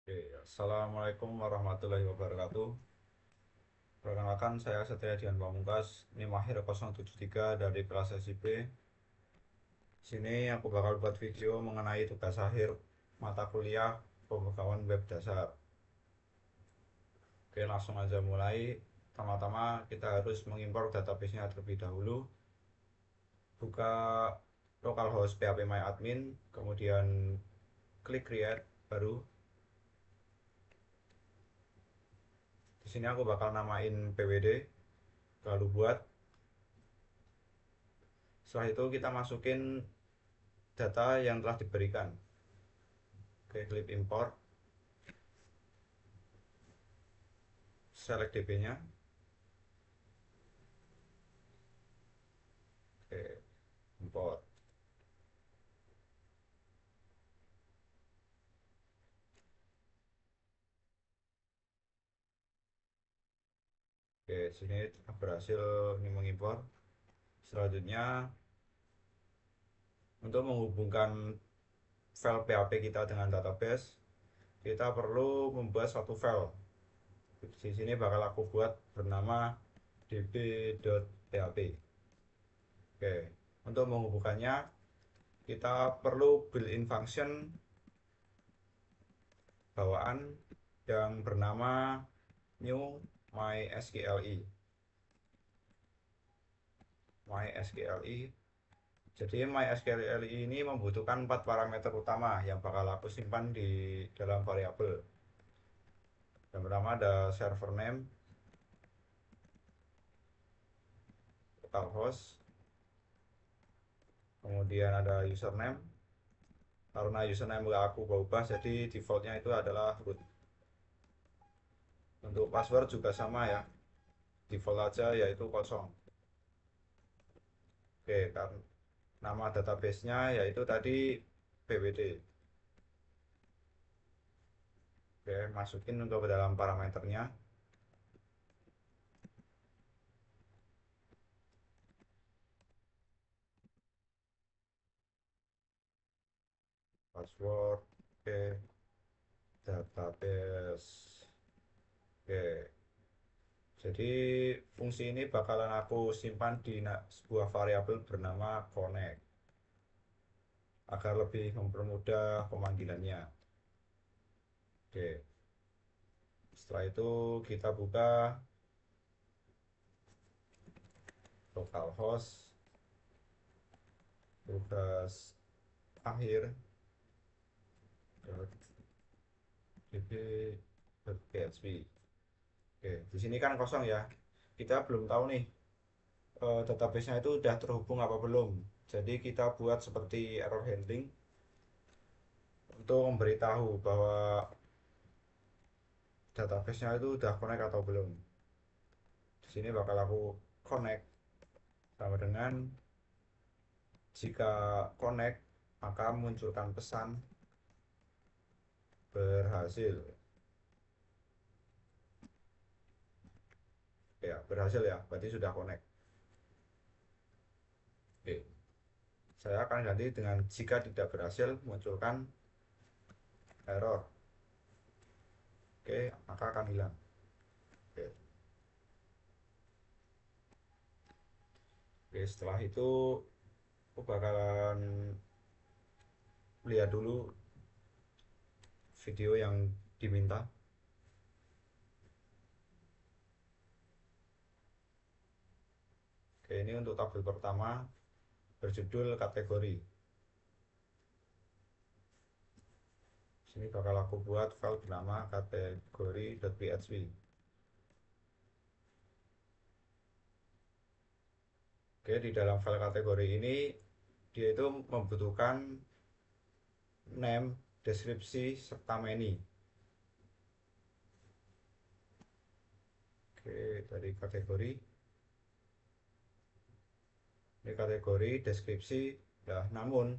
Oke, Assalamualaikum warahmatullahi wabarakatuh. Perkenalkan saya Satria Dian Pamungkas. Ini Mahir 073 dari kelas SIP. Sini aku bakal buat video mengenai tugas akhir mata kuliah pemrograman web dasar. Oke, langsung aja mulai. Pertama-tama kita harus mengimpor database-nya terlebih dahulu. Buka localhost phpMyAdmin, kemudian klik create baru. Di sini aku bakal namain pwd, lalu buat. Setelah itu kita masukin data yang telah diberikan. Oke, klik import, select db-nya. Oke, import. Oke, sini berhasil ini mengimpor. Selanjutnya, untuk menghubungkan file PHP kita dengan database, kita perlu membuat satu file. Di sini bakal aku buat bernama db.php. Oke, untuk menghubungkannya kita perlu built-in function bawaan yang bernama new mysqli. Jadi MySQL ini membutuhkan 4 parameter utama yang bakal aku simpan di dalam variabel. Yang pertama ada server name, localhost, kemudian ada username. Karena username nggak aku ubah, jadi defaultnya itu adalah root. Untuk password juga sama ya, default aja yaitu kosong. Oke, kan nama databasenya yaitu tadi pwd. Oke, masukin untuk ke dalam parameternya. Password, oke, database. Oke, jadi fungsi ini bakalan aku simpan di sebuah variabel bernama connect agar lebih mempermudah pemanggilannya. Oke, setelah itu kita buka localhost tugas akhir db.php. Oke, di sini kan kosong ya. Kita belum tahu nih database-nya itu udah terhubung apa belum. Jadi kita buat seperti error handling untuk memberitahu bahwa database-nya itu udah connect atau belum. Di sini bakal aku connect sama dengan jika connect maka munculkan pesan berhasil. Ya, berhasil ya, berarti sudah connect. Oke. Saya akan ganti dengan jika tidak berhasil munculkan error. Oke, maka akan hilang. Oke. Oke, setelah itu aku bakalan lihat dulu video yang diminta. Oke, ini untuk tabel pertama berjudul kategori. Sini bakal aku buat file bernama kategori.php. Oke, di dalam file kategori ini dia itu membutuhkan name, deskripsi, serta many. Oke, dari kategori ini kategori deskripsi. Nah, namun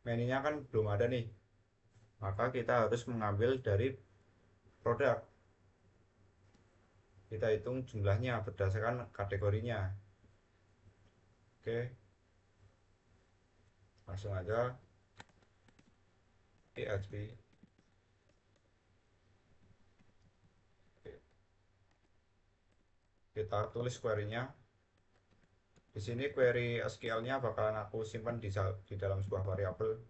menu-nya kan belum ada nih. Maka kita harus mengambil dari produk. Kita hitung jumlahnya berdasarkan kategorinya. Oke, langsung aja PHP. Kita tulis query-nya. Di sini query SQL-nya bakalan aku simpan di dalam sebuah variabel.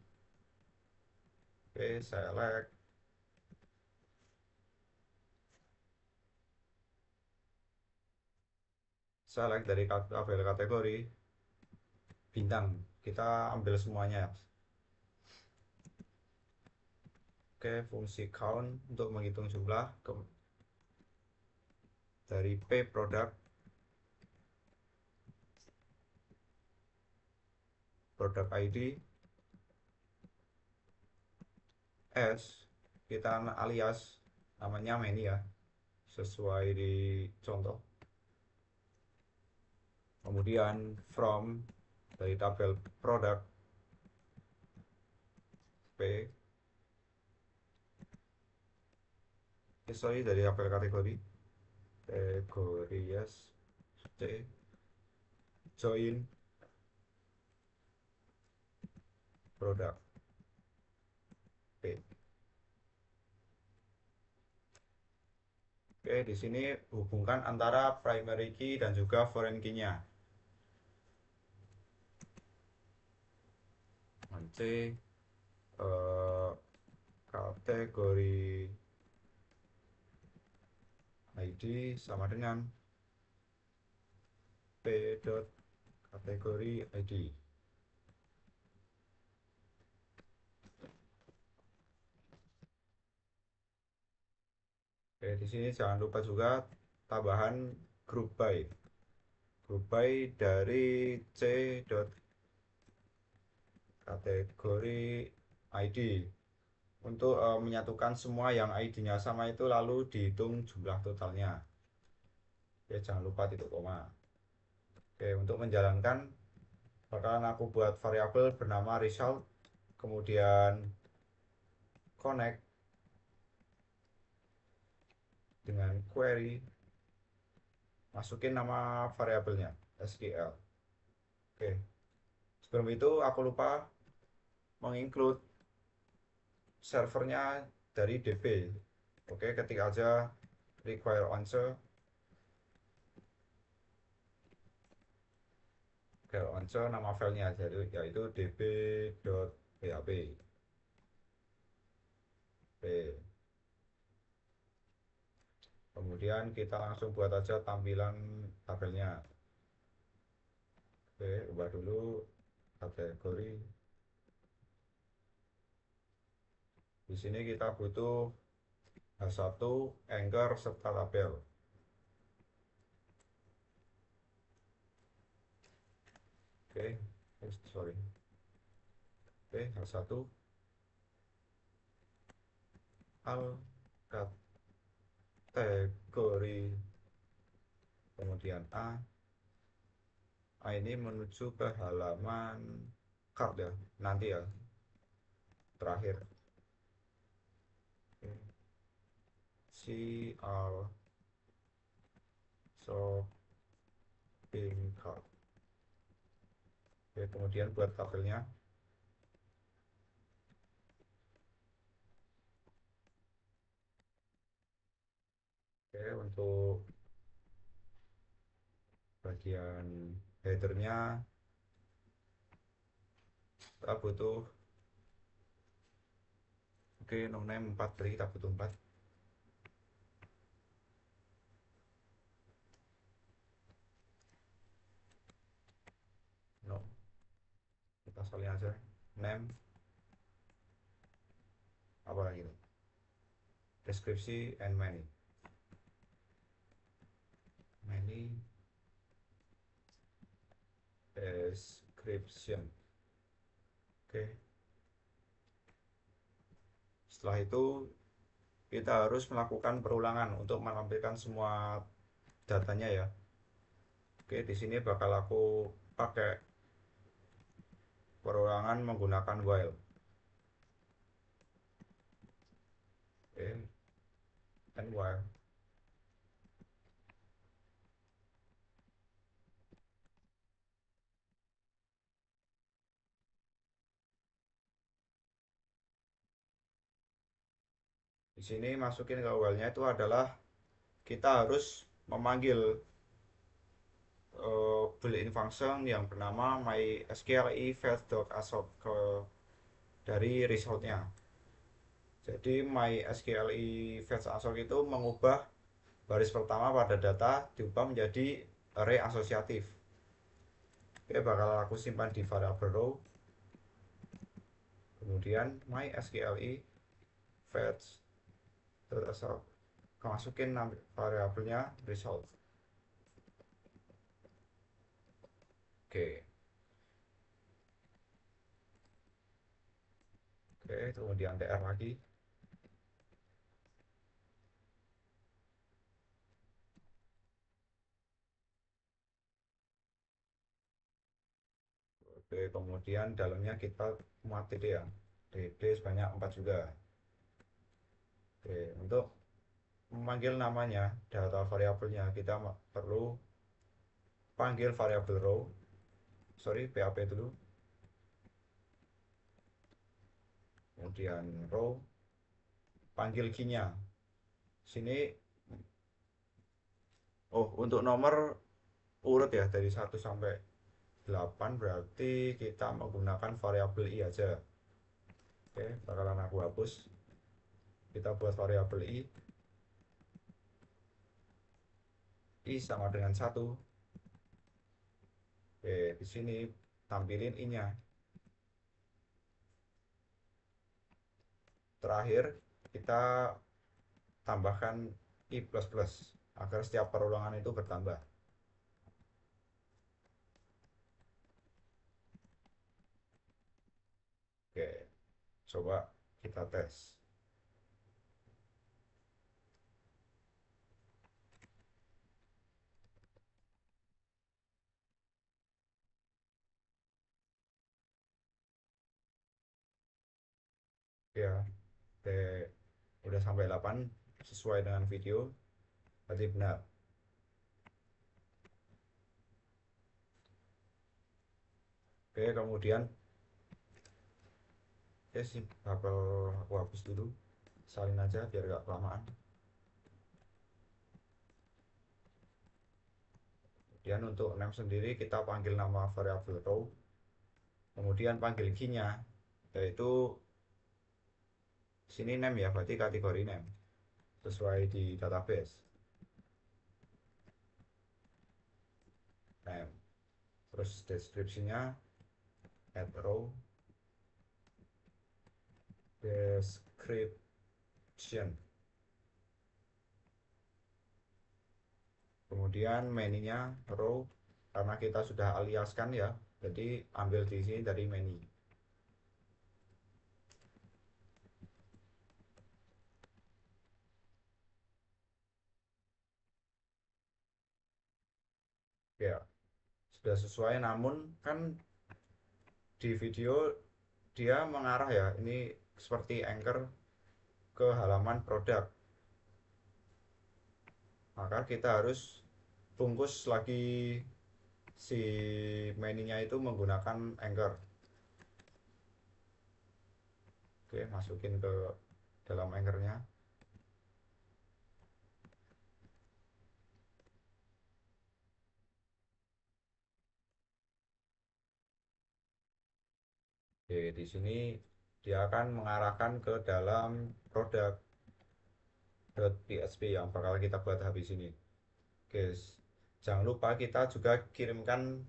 Oke, select dari tabel kategori bintang. Kita ambil semuanya. Oke, fungsi count untuk menghitung jumlah dari P product ID S kita alias namanya many ya, sesuai di contoh. Kemudian from dari tabel product P, sorry, dari tabel kategori yes C, join product P. Oke, di sini hubungkan antara primary key dan juga foreign key-nya. C kategori ID sama dengan P dot kategori ID. Oke, di sini jangan lupa juga tambahan group by. Group by dari C dot kategori ID untuk menyatukan semua yang ID-nya sama itu lalu dihitung jumlah totalnya. Oke, jangan lupa titik koma. Oke, untuk menjalankan bakalan aku buat variabel bernama result, kemudian connect dengan query, masukin nama variabelnya SQL. Oke, sebelum itu aku lupa menginclude servernya dari DB. Oke, ketik aja require answer, nama filenya yaitu db.php. Kemudian kita langsung buat aja tampilan tabelnya. Oke, ubah dulu kategori. Di sini kita butuh H1, anchor, serta tabel. Oke, sorry. Oke, H1 al kategori, kemudian A ini menuju ke halaman card ya, nanti ya, terakhir. Oke. C al shopping cart. Oke, kemudian buat tabelnya. Oke, untuk bagian headernya kita butuh, oke, no name 4, berarti kita butuh 4. No, kita salin aja name apa lagi nih, deskripsi and many description. Oke, setelah itu kita harus melakukan perulangan untuk menampilkan semua datanya ya. Oke, di sini bakal aku pakai perulangan menggunakan while. Oke, and while. Di sini masukin ke while-nya itu adalah kita harus memanggil built-in function yang bernama mysqli fetch.assoc ke dari resultnya. Jadi mysqli fetch assoc itu mengubah baris pertama pada data diubah menjadi array asosiatif. Oke, bakal aku simpan di variable row. Kemudian mysqli fetch assoc, masukin variabelnya result. Oke. Oke, kemudian tr lagi. Oke, kemudian dalamnya kita muat dd ya, dd sebanyak 4 juga. Oke, untuk memanggil namanya data variabelnya kita perlu panggil variabel row, sorry PAP dulu, kemudian row, panggil key-nya. Sini, oh untuk nomor urut ya dari 1 sampai 8, berarti kita menggunakan variabel i aja. Oke, bakalan aku hapus. Kita buat variabel i sama dengan 1. Oke, di sini tampilin i-nya. Terakhir kita tambahkan i plus plus agar setiap perulangan itu bertambah. Oke, coba kita tes. Ya, oke, udah sampai 8 sesuai dengan video, berarti benar. Oke, kemudian sih bakal aku hapus dulu, salin aja biar gak kelamaan. Kemudian untuk name sendiri kita panggil nama variabel row, kemudian panggil key-nya, yaitu sini name ya, berarti kategori name sesuai di database. Name, terus deskripsinya add row description, kemudian menu-nya row, karena kita sudah aliaskan ya, jadi ambil di sini dari menu. Ya, sudah sesuai, namun kan di video dia mengarah ya, ini seperti anchor ke halaman produk, maka kita harus bungkus lagi si menu-nya itu menggunakan anchor. Oke, masukin ke dalam anchor-nya. Oke, di sini dia akan mengarahkan ke dalam product.php yang bakal kita buat habis ini. Oke, jangan lupa kita juga kirimkan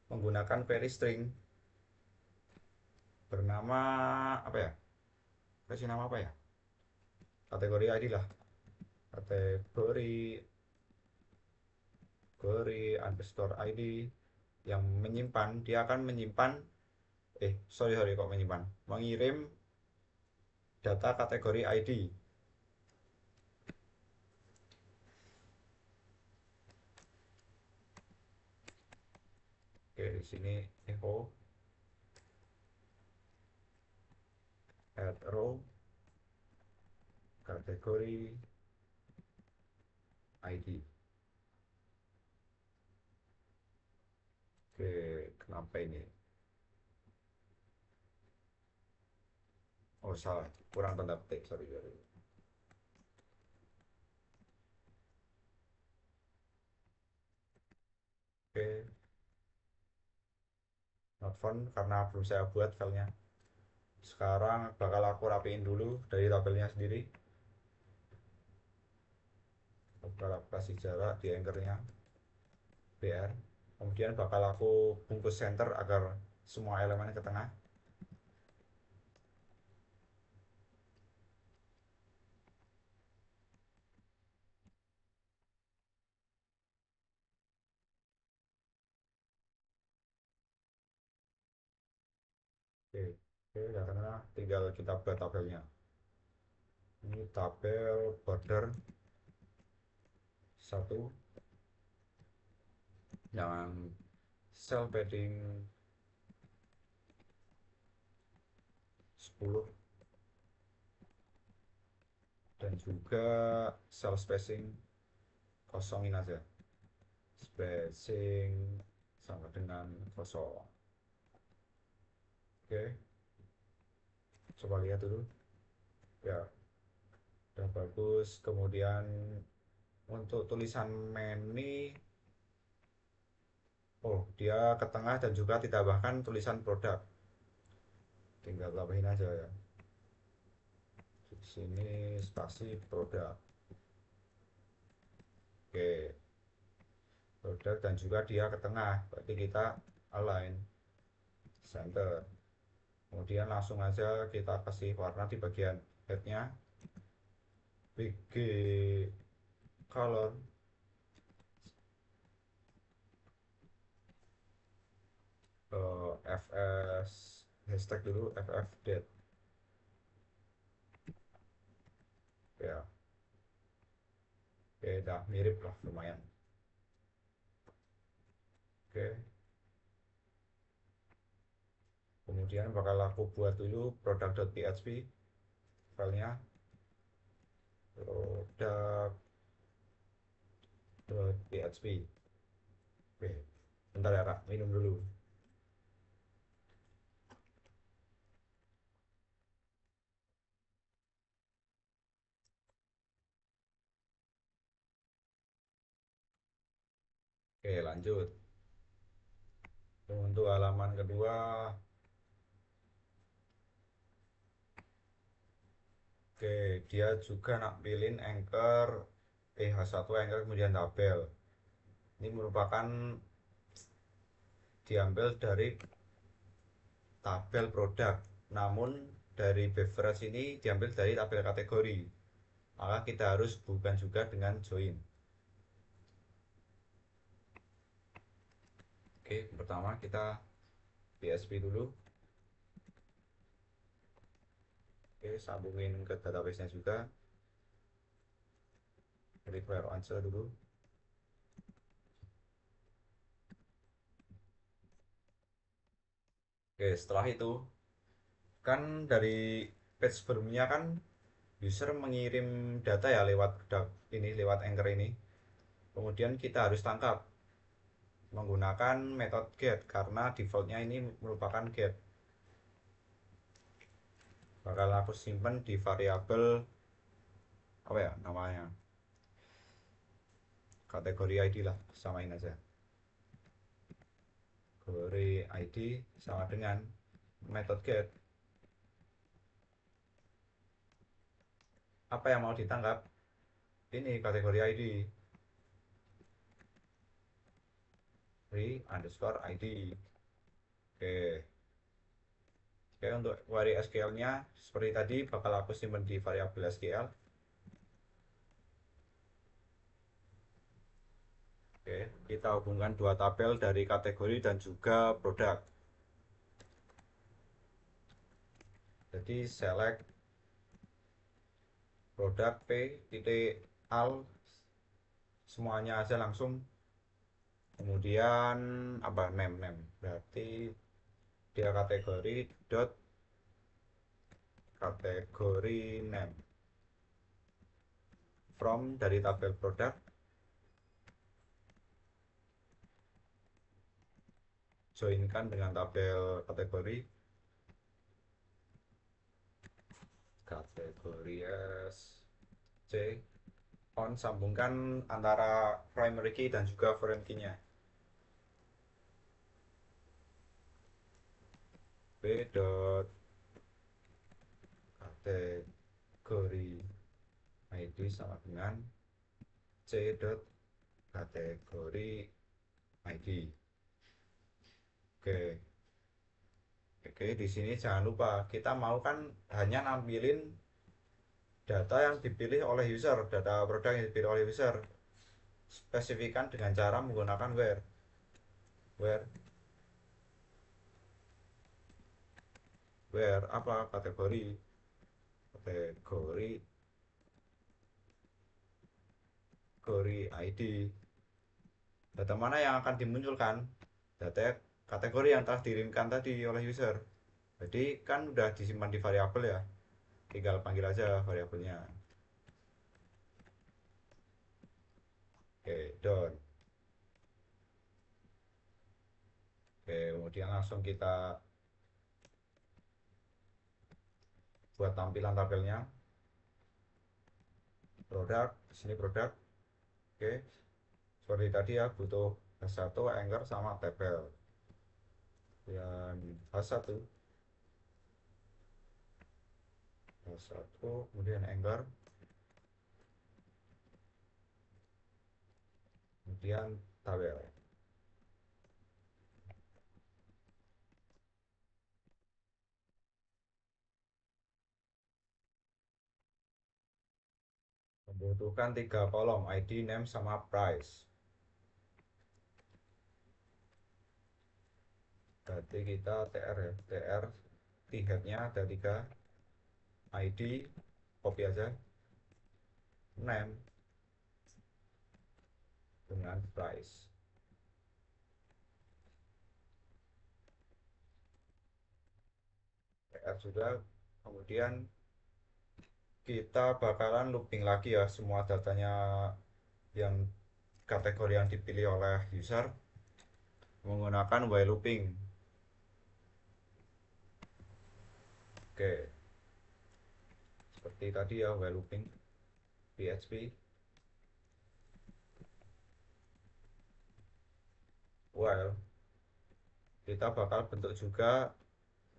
menggunakan query string bernama apa ya? Kasih nama apa ya? Kategori ID lah. Kategori underscore ID yang menyimpan, dia akan menyimpan sorry kok menyimpan, mengirim data kategori ID. Oke, di sini echo add row kategori ID. Oke, kenapa ini? Oh salah, kurang tanda petik, sorry. Oke, not font karena belum saya buat filenya. Sekarang bakal aku rapiin dulu dari tabelnya sendiri. Bakal aku kasih jarak di anchornya BR. Kemudian bakal aku bungkus center agar semua elemen ke tengah. Oke, oke, udah tengah. Tinggal kita buat tabelnya. Ini tabel border satu yang cell padding 10 dan juga cell spacing kosongin aja. Spacing sama dengan kosong. Oke, coba lihat dulu. Ya, udah bagus. Kemudian untuk tulisan menu, oh dia ke tengah dan juga ditambahkan tulisan produk. Tinggal tambahin aja ya. Di sini spasi produk. Oke, produk dan juga dia ke tengah. Berarti kita align center. Kemudian langsung aja kita kasih warna di bagian headnya. BG color, FS hashtag dulu, FF date ya. Oke, udah mirip lah, lumayan. Oke, kemudian bakal aku buat dulu product.php filenya. Product.php. Oke, bentar ya kak, minum dulu. Oke, lanjut untuk halaman kedua. Oke, dia juga nampilin anchor H1 anchor kemudian tabel. Ini merupakan diambil dari tabel produk, namun dari beverage ini diambil dari tabel kategori. Maka kita harus bukan juga dengan join. Oke, pertama kita PSP dulu. Oke, sambungin ke database-nya juga. Require answer dulu. Oke, setelah itu kan dari page sebelumnya kan user mengirim data ya lewat ini, lewat anchor ini. Kemudian kita harus tangkap menggunakan metode get karena defaultnya ini merupakan get. Bakal aku simpen di variabel apa ya namanya, kategori ID lah, samain aja. Kategori ID sama dengan method get. Apa yang mau ditangkap? Ini kategori ID. Re underscore ID. Oke. Oke, untuk query SQL-nya seperti tadi bakal aku simpan di variabel SQL. Oke, kita hubungkan dua tabel dari kategori dan juga produk. Jadi select produk P titik al semuanya aja langsung. Kemudian apa, name berarti dia kategori dot kategori name from dari tabel produk, joinkan dengan tabel kategori. Kategori C on, sambungkan antara primary key dan juga foreign key nya. b dot kategori ID sama dengan c dot kategori ID. Oke. Oke, di sini jangan lupa kita mau kan hanya nampilin data yang dipilih oleh user, data produk yang dipilih oleh user. Spesifikan dengan cara menggunakan where apa kategori ID. Data mana yang akan dimunculkan? Data kategori yang telah dikirimkan tadi oleh user. Jadi kan udah disimpan di variabel ya, tinggal panggil aja variabelnya. Oke, done. Oke, kemudian langsung kita buat tampilan tabelnya. Produk, di sini produk. Oke, seperti tadi ya, butuh H1, anchor sama tabel. Dan H1, kemudian anchor, kemudian tabel. Membutuhkan 3 kolom, ID, name, sama price. Berarti kita TR ya, TR headnya ada 3, ID, copy aja, name, dengan price. TR sudah, kemudian kita bakalan looping lagi ya semua datanya yang kategori yang dipilih oleh user menggunakan while looping. Oke, seperti tadi ya while looping PHP while kita bakal bentuk juga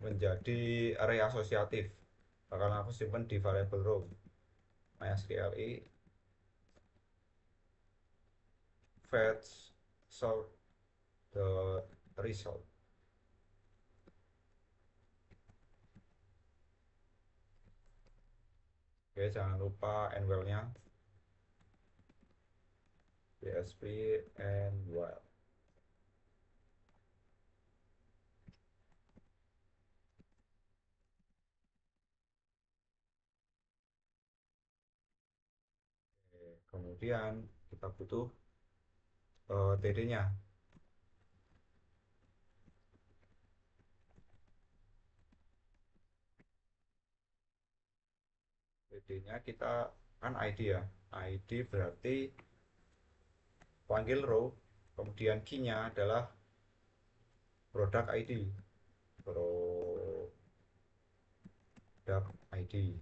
menjadi array asosiatif. Bakal aku simpan di variable row mysqli fetch sort the result. Oke, jangan lupa and while-nya PHP and while. Oke, kemudian kita butuh TD-nya. TD-nya kita kan ID ya. ID berarti panggil row, kemudian key-nya adalah product ID. Product ID.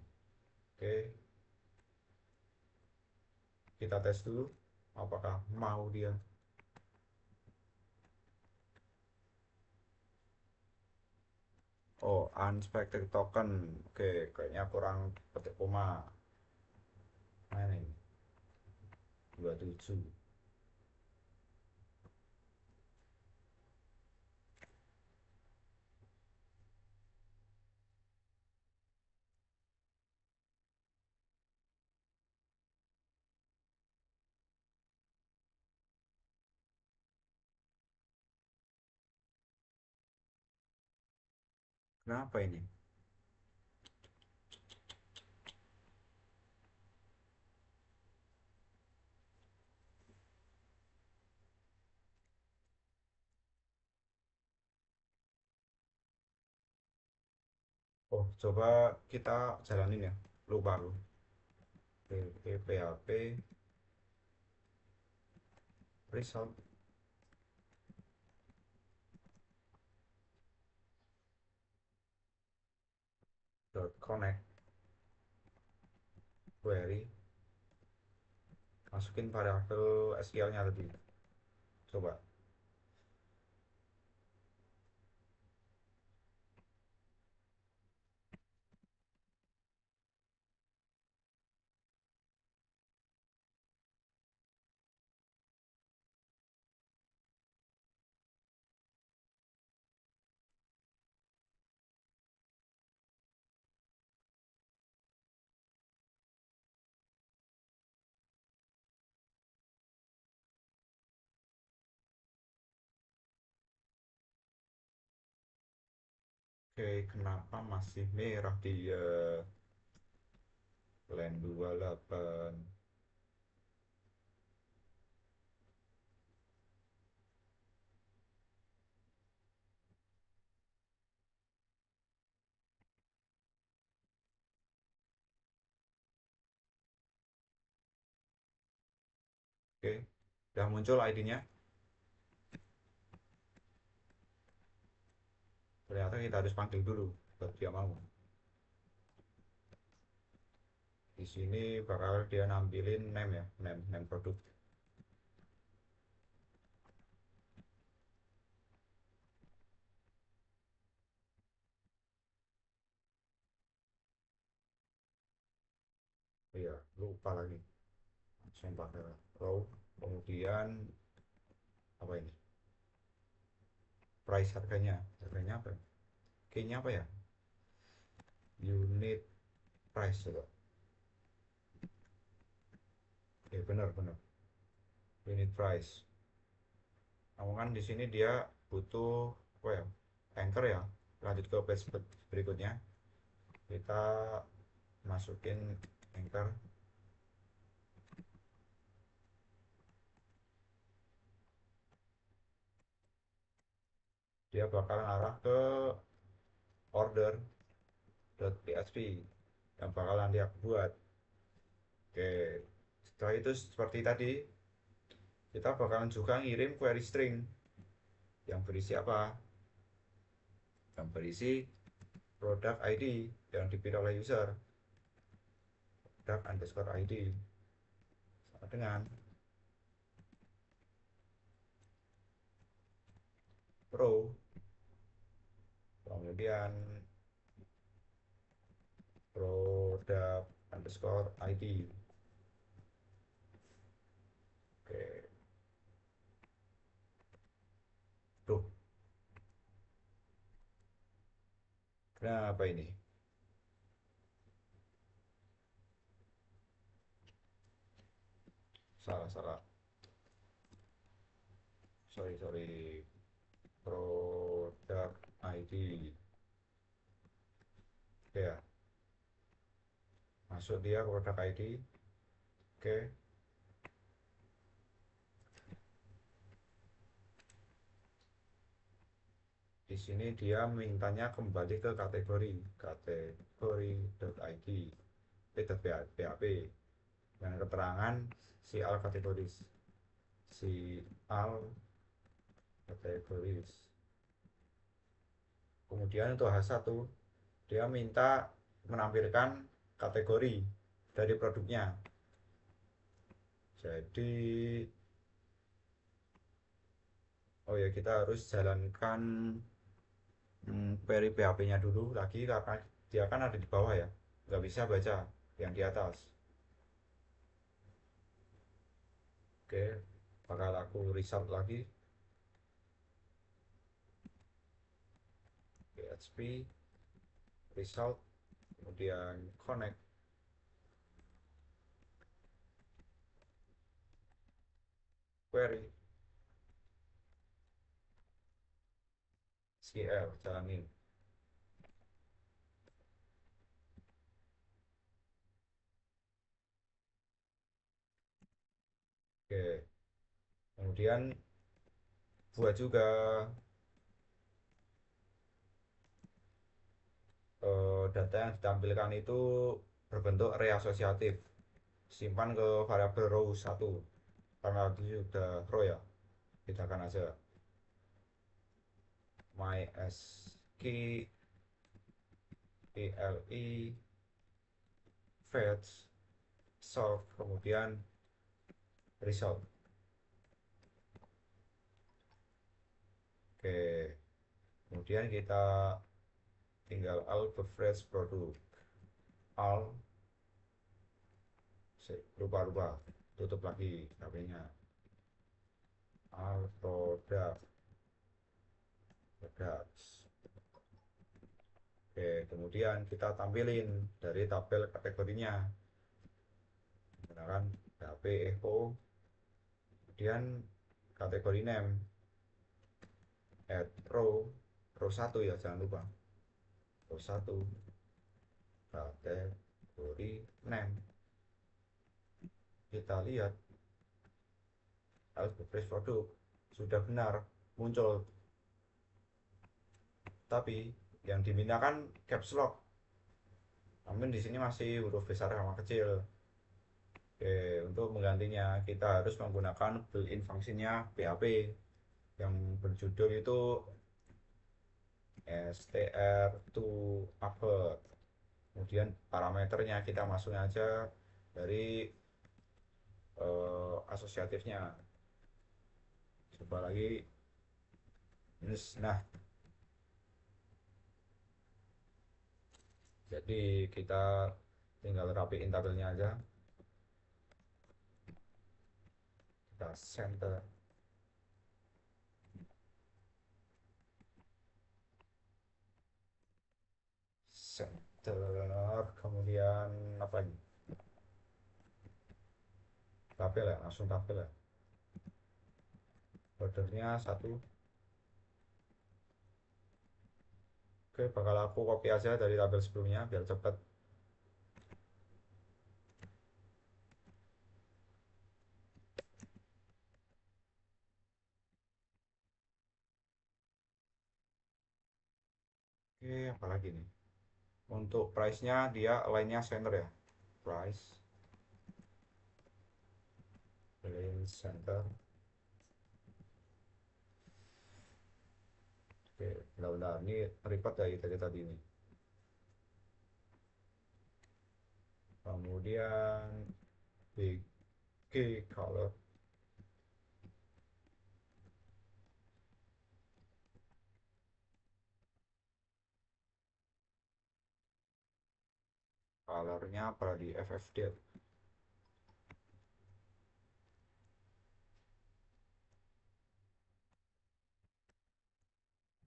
Oke, kita tes dulu apakah mau dia. Oh, unexpected token. Oke, kayaknya kurang petik koma. Mana ini? 27. Kenapa ini? Oh, coba kita jalanin ya. Lupa aku. PHP result dot connect query, masukin variabel SQL-nya tadi. Coba. Oke, kenapa masih merah dia? Land 28. Oke, udah muncul ID-nya. Ternyata kita harus panggil dulu baru dia mau. Di sini bakal dia nampilin name ya, name produk. Iya, lupa lagi. Langsung pakai row. Kemudian apa ini? Price harganya. Harganya apa? Kayaknya apa ya? Unit price coba. Benar benar. Unit price. Namun kan di sini dia butuh apa ya? Anchor ya. Lanjut ke page berikutnya. Kita masukin anchor. Dia bakal ngarah ke order.php yang bakal nanti aku buat. Oke, setelah itu seperti tadi kita bakalan juga ngirim query string yang berisi apa? Yang berisi product ID yang dipilih oleh user, product underscore ID, sama dengan pro, kemudian product underscore ID. Oke, tuh, kenapa ini? Salah, salah. Sorry, sorry. Product ID. Oke ya, masuk dia ke product ID. Oke, di sini dia mintanya kembali ke kategori.id .php dengan keterangan si al kategoris, si al kategoris. Kemudian untuk H1 dia minta menampilkan kategori dari produknya. Jadi oh ya, kita harus jalankan query PHP-nya dulu lagi karena dia kan ada di bawah ya, nggak bisa baca yang di atas. Oke, bakal aku restart lagi. PHP result, kemudian connect query SQL jalanin. Oke, kemudian buat juga data yang ditampilkan itu berbentuk array asosiatif. Simpan ke variabel row 1 karena tadi sudah row ya, bedakan aja mysqli fetch solve kemudian result. Oke, kemudian kita tinggal al beverage produk, al lupa-lupa tutup lagi HP-nya, al products. Oke, kemudian kita tampilin dari tabel kategorinya menggunakan HP Echo, kemudian kategori name add row 1 ya, jangan lupa. satu kategori name. Kita lihat harus berbasis produk sudah benar muncul, tapi yang diminta kan caps lock, namun di sini masih huruf besar sama kecil. Oke, untuk menggantinya kita harus menggunakan built-in fungsinya PHP yang berjudul itu str to upload. Kemudian parameternya kita masuknya aja dari asosiatifnya. Coba lagi. Nah, jadi kita tinggal rapiin tabelnya aja. Kita center, kemudian apa lagi? Tabel ya, langsung tabel ya. Ordernya satu. Oke, bakal aku copy aja dari tabel sebelumnya biar cepet. Oke, apalagi nih? Untuk price-nya dia align-nya center ya. Price align center. Oke, benar-benar ini report dari tadi ini. Kemudian BG color. Colornya pada di FFD.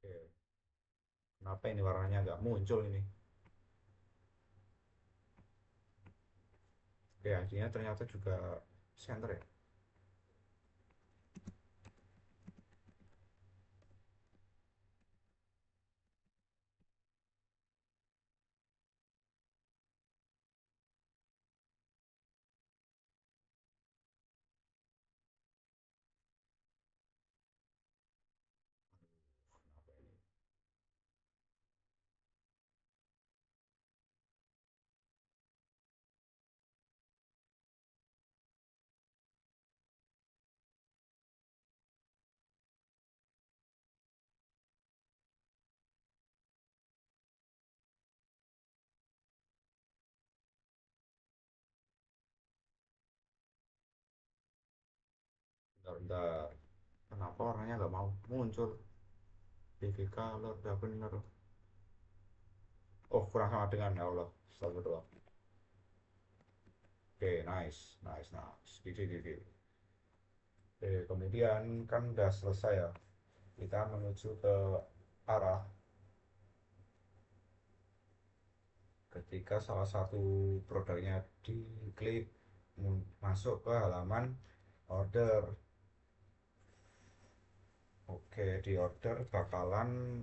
Oke. Kenapa ini warnanya nggak muncul ini? Oke, akhirnya ternyata juga center ya. Kenapa ini? Bentar. Kenapa warnanya nggak mau muncul? BG color udah bener. Oh, kurang sama dengan ya Allah. Astagfirullah. Oke, nice, nice, nice. Gigi. Oke, kemudian kan udah selesai ya. Kita menuju ke arah ketika salah satu produknya diklik masuk ke halaman order. Oke, di order bakalan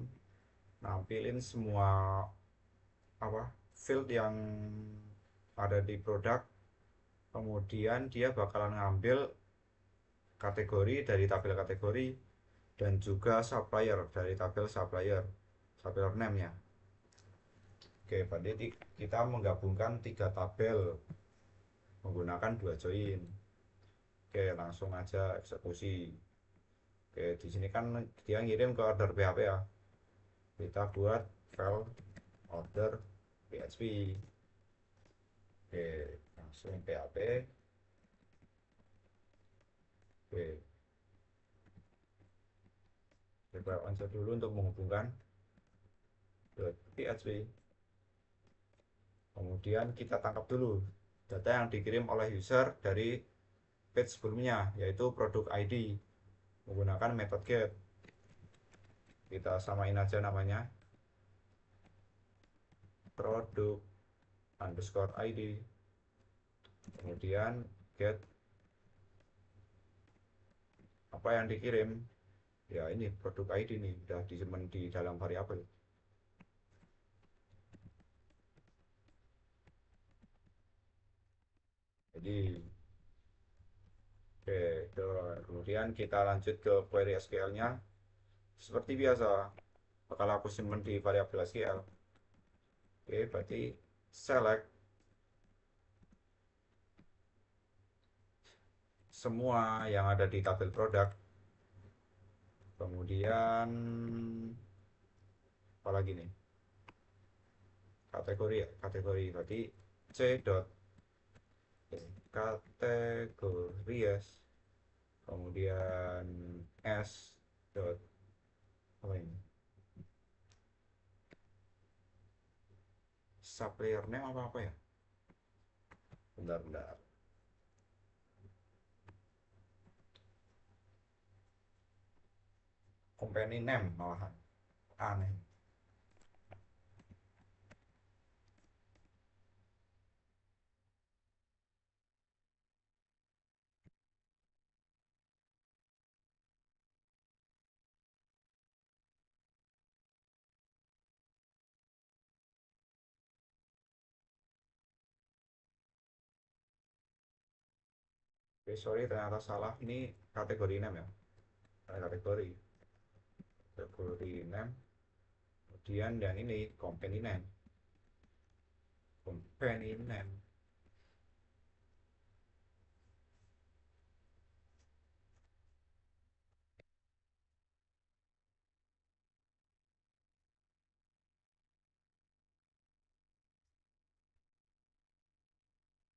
nampilin semua apa field yang ada di produk. Kemudian dia bakalan ngambil kategori dari tabel kategori dan juga supplier dari tabel supplier name nya. Oke, berarti kita menggabungkan tiga tabel menggunakan dua join. Oke, langsung aja eksekusi. Oke, di sini kan dia ngirim ke order PHP ya. Kita buat file order PHP. Oke, langsung PHP. Oke, coba lanjut dulu untuk menghubungkan .php. Kemudian kita tangkap dulu data yang dikirim oleh user dari page sebelumnya, yaitu produk ID menggunakan method get. Kita samain aja namanya, produk underscore ID. Kemudian get apa yang dikirim. Ya, ini produk ID nih udah disimpan di dalam variabel. Jadi, oke, kemudian kita lanjut ke query SQL-nya. Seperti biasa, bakal aku simpan di variabel SQL. Oke, berarti select semua yang ada di tabel produk. Kemudian, apa lagi nih? Kategori ya, kategori. Berarti c dot kategories. Kemudian s dot apa ini? Supplier name apa apa ya? Bentar-bentar. Company name malahan. Aneh. Oke, sorry ternyata salah. Ini kategori name ya. Ada kategori. Kategori name. Kemudian dan ini company name. Company name.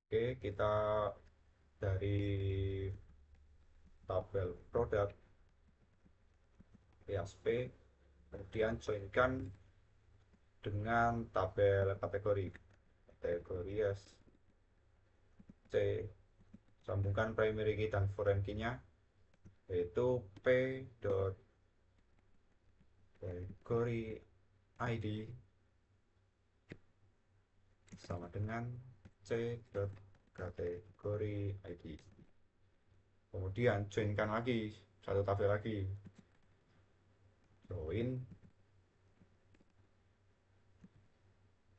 Oke, kita dari tabel produk PHP, kemudian joinkan dengan tabel kategori. Kategori C, sambungkan primary key dan foreign key-nya, yaitu p dot kategori ID sama dengan c dot kategori ID. Kemudian joinkan lagi satu tabel lagi, join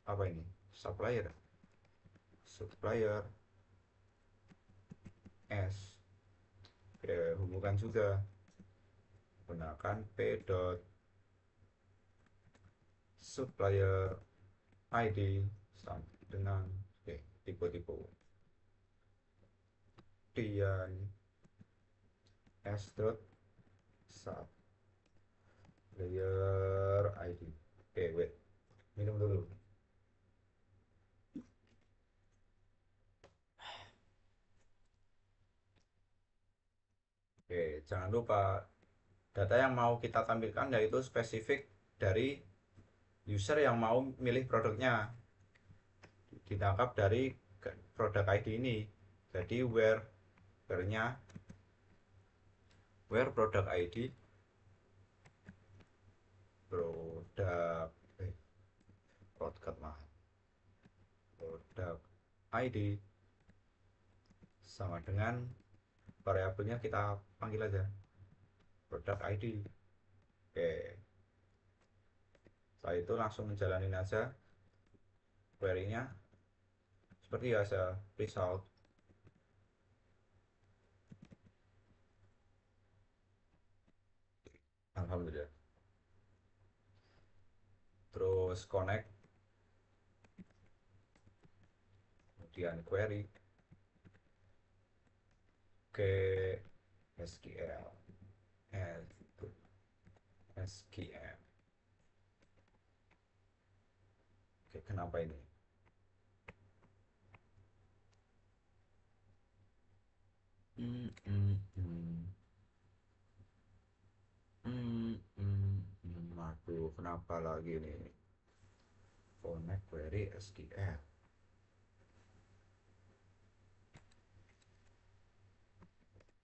apa ini, supplier, supplier S. Oke, hubungkan juga gunakan p dot supplier ID sama dengan tipe-tipe kemudian s dot supplier ID. Oke, wait, minum dulu. Oke, jangan lupa data yang mau kita tampilkan yaitu spesifik dari user yang mau milih produknya, ditangkap dari produk ID ini. Jadi where product ID, produk product mah produk ID sama dengan variabelnya kita panggil aja produk ID. Oke, setelah itu langsung menjalanin aja query-nya seperti biasa, result. Alhamdulillah. Terus connect, kemudian query ke SQL, SQL. Oke, kenapa ini? Hmm, hmm, hmm. Aduh, kenapa lagi nih? Connect query SQL.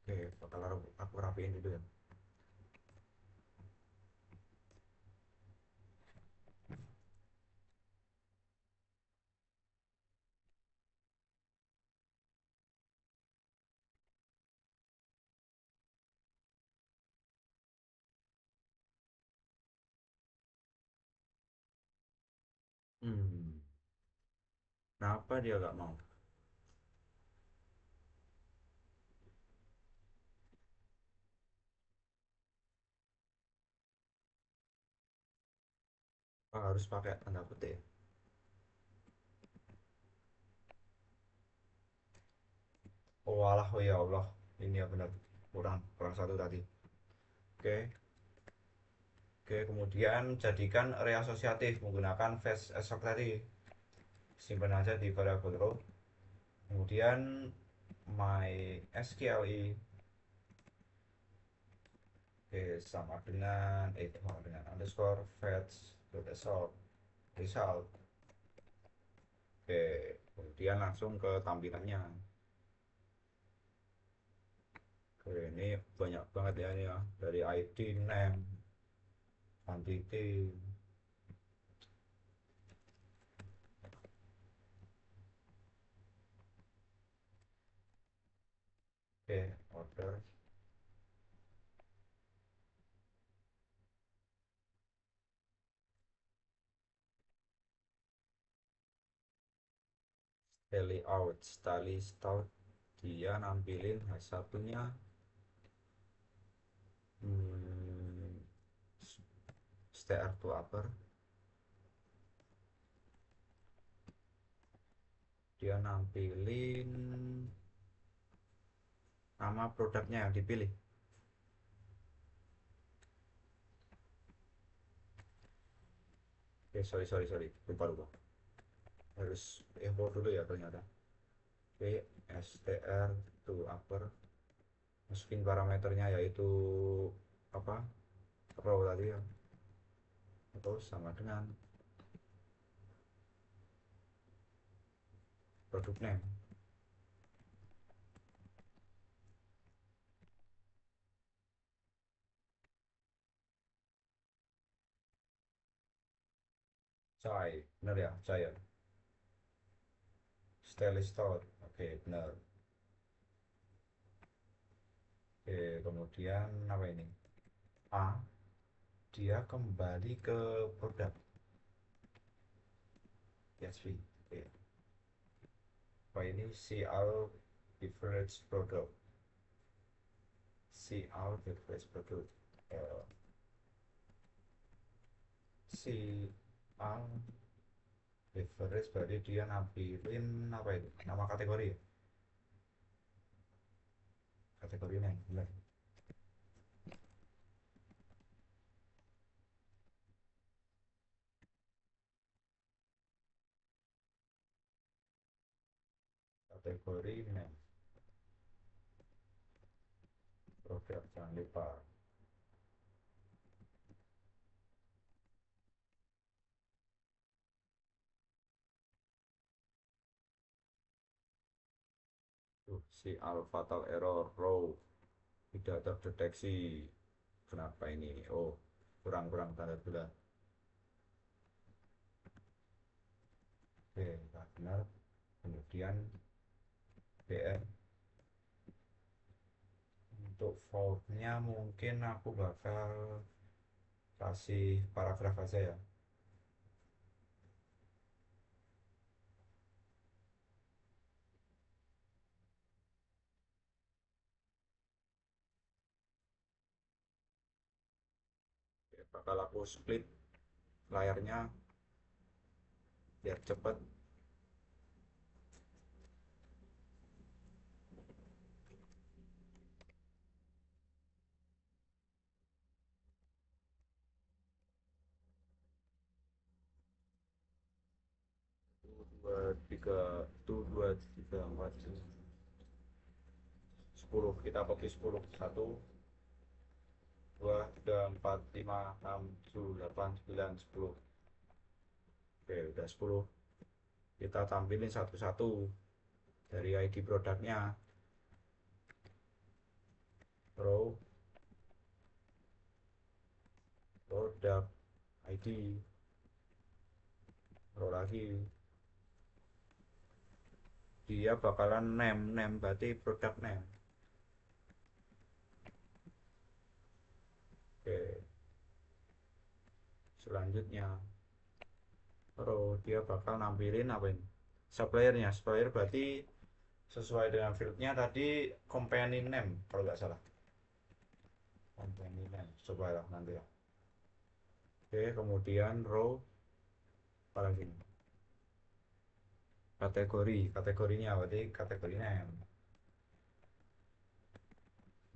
Oke, bakal aku rapiin dulu ya. Hmm, kenapa dia gak mau? Harus pakai tanda petik. Oh alah, oh ya Allah, ini ya benar, kurang kurang satu tadi. Oke. Oke, kemudian jadikan array asosiatif menggunakan fetch assoc tadi. Simpan aja di variable row. Kemudian mysqli, oke, sama dengan underscore fetch assoc result. Oke, kemudian langsung ke tampilannya. Oke, ini banyak banget ya ini ya, dari ID, name, quantity. Oke, order. Layout style start, dia nampilin satunya hmm, str to upper, dia nampilin nama produknya yang dipilih. Oke, sorry, lupa lupa, harus import dulu ya ternyata. Oke, str to upper, masukin parameternya yaitu apa, row tadi ya, atau sama dengan produk name. Cai, bener ya, cai ya. Style store, oke bener. Oke, kemudian apa ini, A, dia kembali ke produk PHP. Oke, apa ini, CR beverage product, CR beverage product, eh, CR beverage, berarti dia nampilin apa itu, nama kategori ya, kategorinya bener. Kategori name produk, jangan lupa. CR fatal error row tidak terdeteksi. Kenapa ini? Oh, kurang kurang tanda bulan. Oke, nah benar. Kemudian BR, untuk faultnya mungkin aku bakal kasih paragraf aja ya. Oke, bakal aku split layarnya biar cepet. Dua tiga, tuh dua tiga empat 10, kita copy 10, 1 2 3 4 5 6 7 8 9 10. Oke, udah 10. Kita tampilin satu-satu dari ID produknya. Row, produk, ID, row lagi. Dia bakalan name berarti produk name. Oke, selanjutnya row, dia bakal nampilin apa ini, suppliernya. Supplier berarti sesuai dengan fieldnya tadi, company name kalau nggak salah, company name, coba lah nanti ya. Oke, kemudian row, apalagi kategorinya berarti kategori name.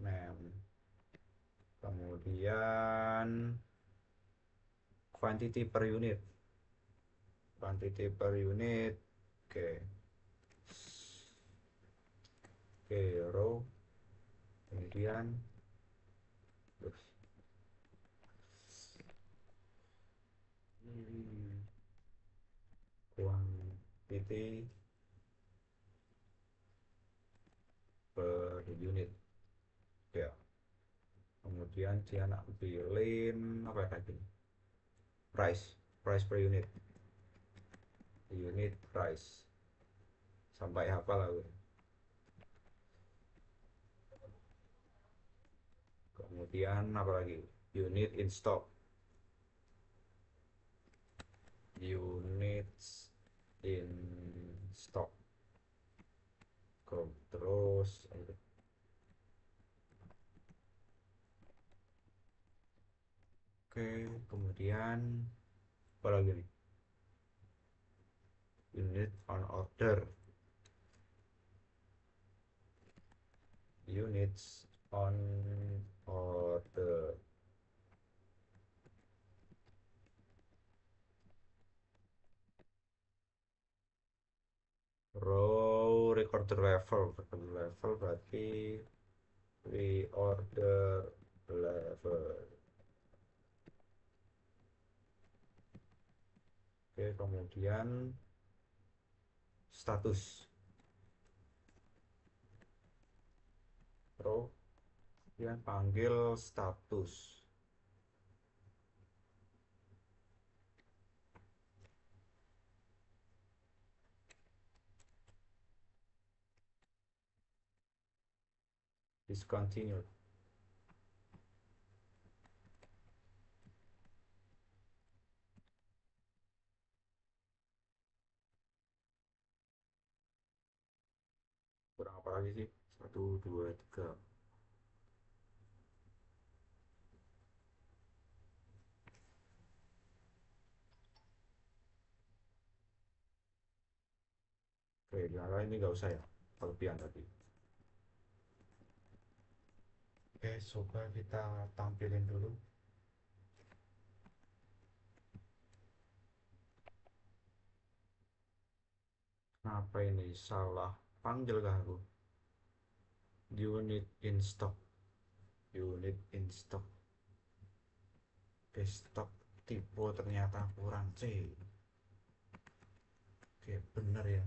Name. Kemudian quantity per unit. Quantity per unit. Oke. Oke, row. Kemudian quantity per unit. Ya. Kemudian dia nak bilin apa tadi? Price per unit. Unit price. Sampai hafal aku. Kemudian apa lagi? Unit in stock. Units in stock. Terus oke, kemudian apa lagi nih? Unit on order. Units on order. Row recorder level berarti reorder level. Oke, kemudian status row yang panggil status. Discontinued. Kurang apa lagi sih? Satu, dua, tiga. Oke, yang lain ini nggak usah ya. Kelebihan tadi. Oke, coba kita tampilin dulu. Kenapa ini salah panggil kah aku? Unit in stock. Unit in stock. Oke, stok tipe ternyata kurang C. Oke, bener ya.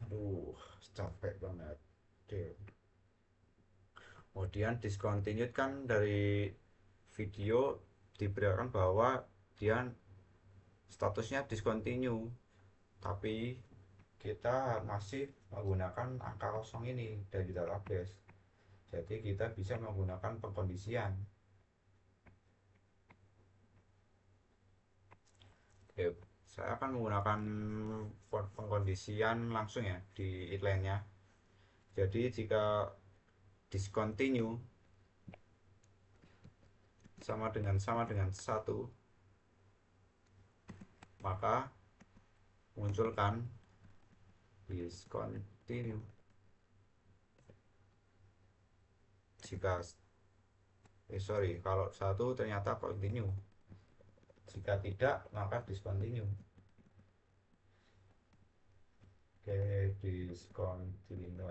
Aduh, capek banget. Oke. Kemudian discontinued kan dari video diberitakan bahwa dia statusnya discontinue, tapi kita masih menggunakan angka kosong ini dari database. Jadi kita bisa menggunakan pengkondisian. Oke, saya akan menggunakan pengkondisian langsung ya di inline-nya. Jadi jika discontinue sama dengan satu, maka munculkan discontinue. Jika kalau satu ternyata continue, jika tidak maka discontinue. Oke, discontinue.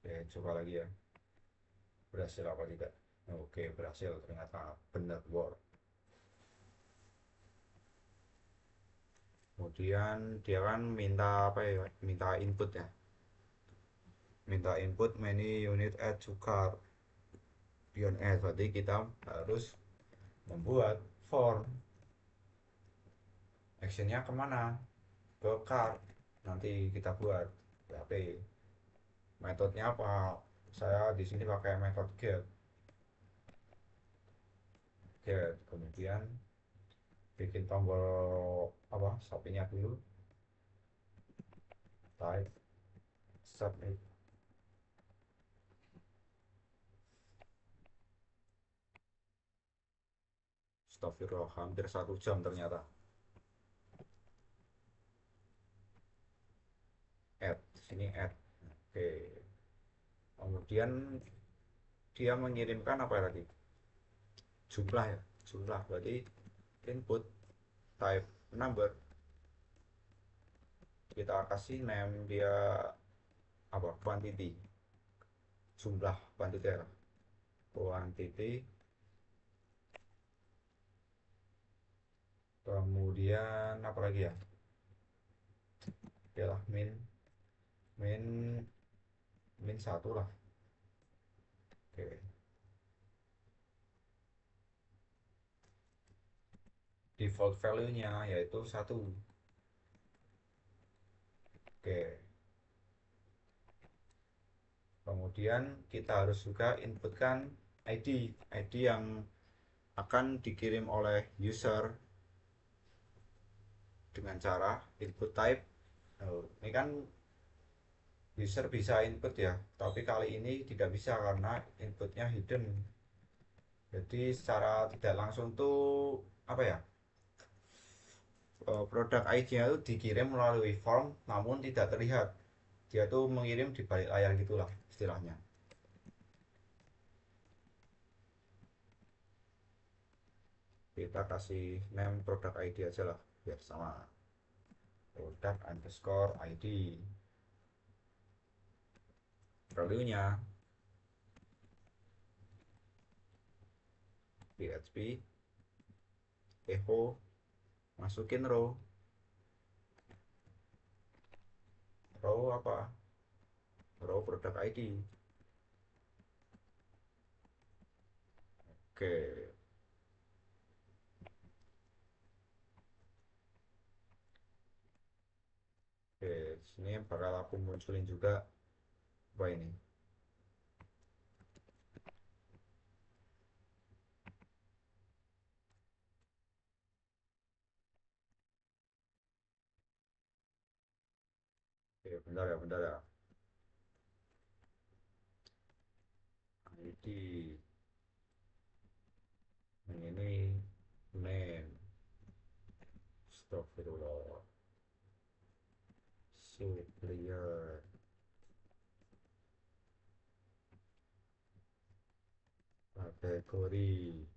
Oke, coba lagi ya, berhasil apa tidak. Oke, berhasil, ternyata benar word. Kemudian dia kan minta apa ya, minta input ya, minta input many unit add to cart. Beyond add berarti kita harus membuat form. Actionnya kemana? Ke cart. Nanti kita buat PHP. Metodenya apa? Saya di sini pakai metode get. Kemudian bikin tombol apa, sapinya dulu, type submit. Astagfirullah, hampir 1 jam ternyata. Add, sini add. Oke. Kemudian dia mengirimkan apa lagi? Jumlah ya, jumlah. Berarti input type number, kita kasih name dia apa? Quantity, jumlah quantity ya. Quantity. Kemudian apa lagi ya? Oke lah, min min satu lah. Oke. Default value nya yaitu 1. Oke. Kemudian kita harus juga inputkan ID yang akan dikirim oleh user dengan cara input type. Ini kan user bisa input ya, tapi kali ini tidak bisa karena inputnya hidden. Jadi secara tidak langsung tuh apa ya, produk ID-nya itu dikirim melalui form namun tidak terlihat. Dia tuh mengirim di balik layar gitulah istilahnya. Kita kasih name produk ID aja lah biar sama, produk underscore ID. Value nya PHP echo, masukin row apa, row produk ID. Oke. Oke, sini bakal aku munculin juga apa ini. Oke, bentar ya. ID yang ini name. Astagfirullah. Supplier. Kategori.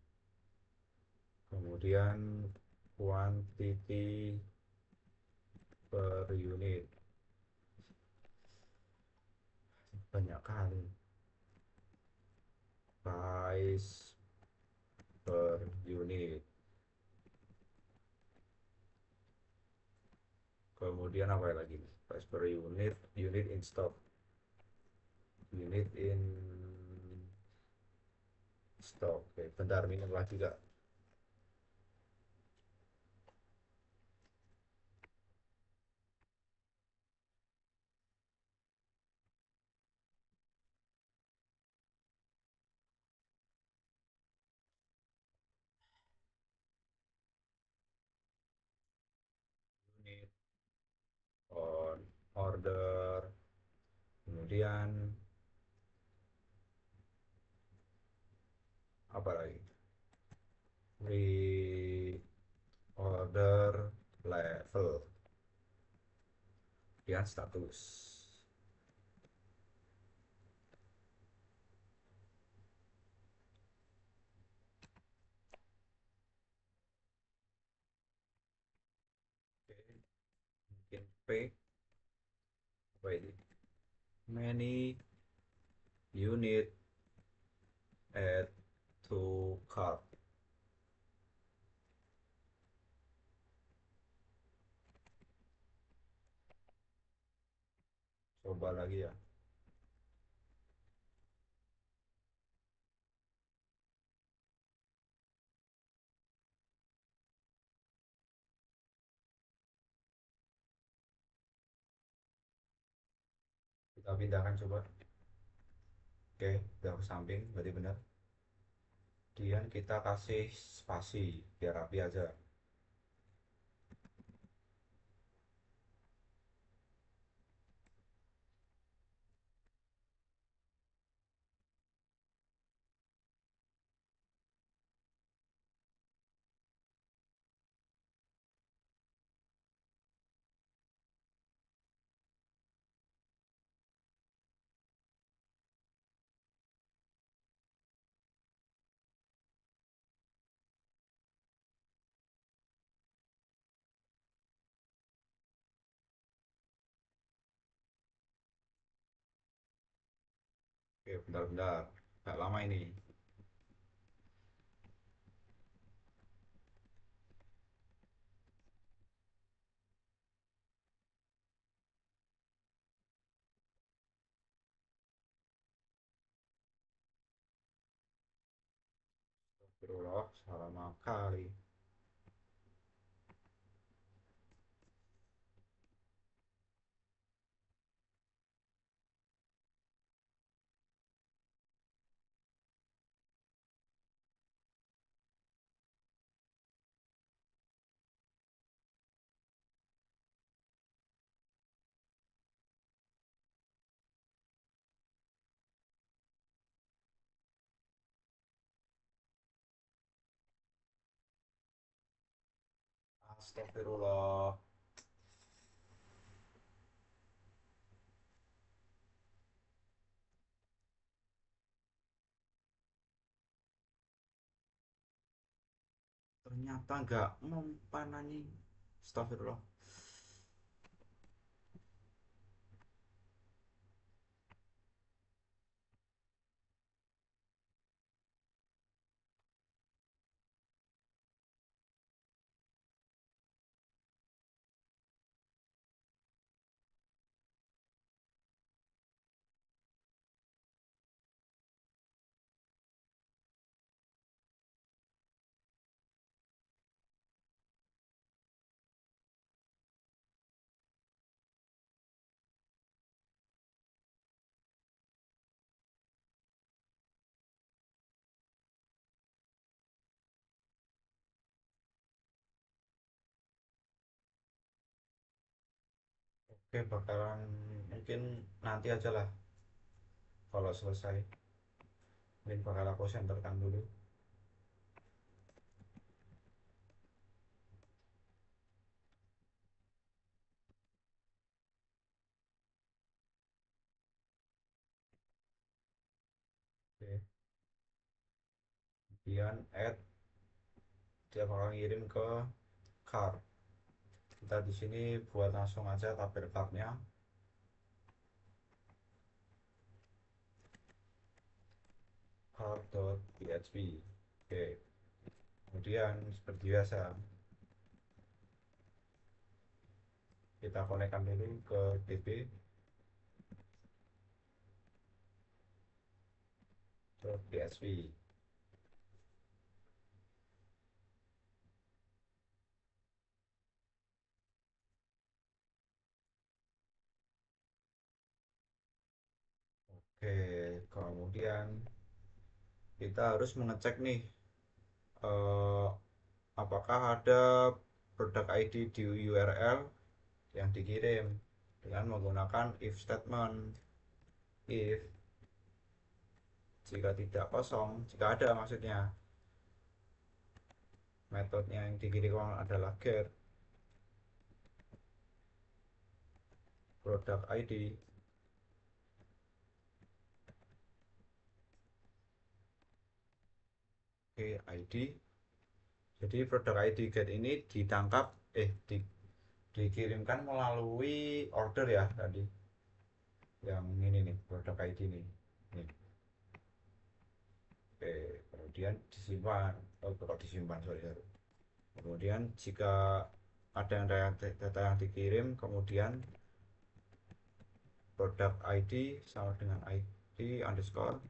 Kemudian quantity per unit. Banyak kali. Price per unit. Kemudian apa lagi? Price per unit, unit in stock. Unit in stock. Oke, bentar minum lagi kak. Unit on order. Kemudian apa lagi? Re order level. Kemudian status. Oke, mungkin P apa ini? Many unit add to cart. Coba lagi ya. Kita pindahkan coba. Oke, udah ke samping, berarti benar. Kemudian kita kasih spasi biar rapi aja. Oke, bentar-bentar. Nggak lama ini. Astagfirullah, salah kali. Astagfirullah. Ternyata nggak mempan anjing. Astagfirullah. Oke, bakalan mungkin nanti aja lah kalau selesai. Mungkin bakal aku senterkan dulu. Oke. Kemudian add, dia bakal ngirim ke cart. Kita di sini buat langsung aja tabel cartnya. Cart.php. Oke. Kemudian seperti biasa kita konekkan dulu ke db.php. Oke, kemudian kita harus mengecek nih, eh, apakah ada produk ID di URL yang dikirim dengan menggunakan if statement. If, jika tidak kosong, jika ada maksudnya, metodenya yang dikirim adalah get product ID. Oke, ID. Jadi produk ID get ini ditangkap, dikirimkan melalui order ya tadi. Yang ini nih, produk ID nih. Nih. Oke, kemudian disimpan. Oh, kalau disimpan, sorry, sorry. Kemudian jika ada yang data yang dikirim, kemudian produk ID sama dengan ID underscore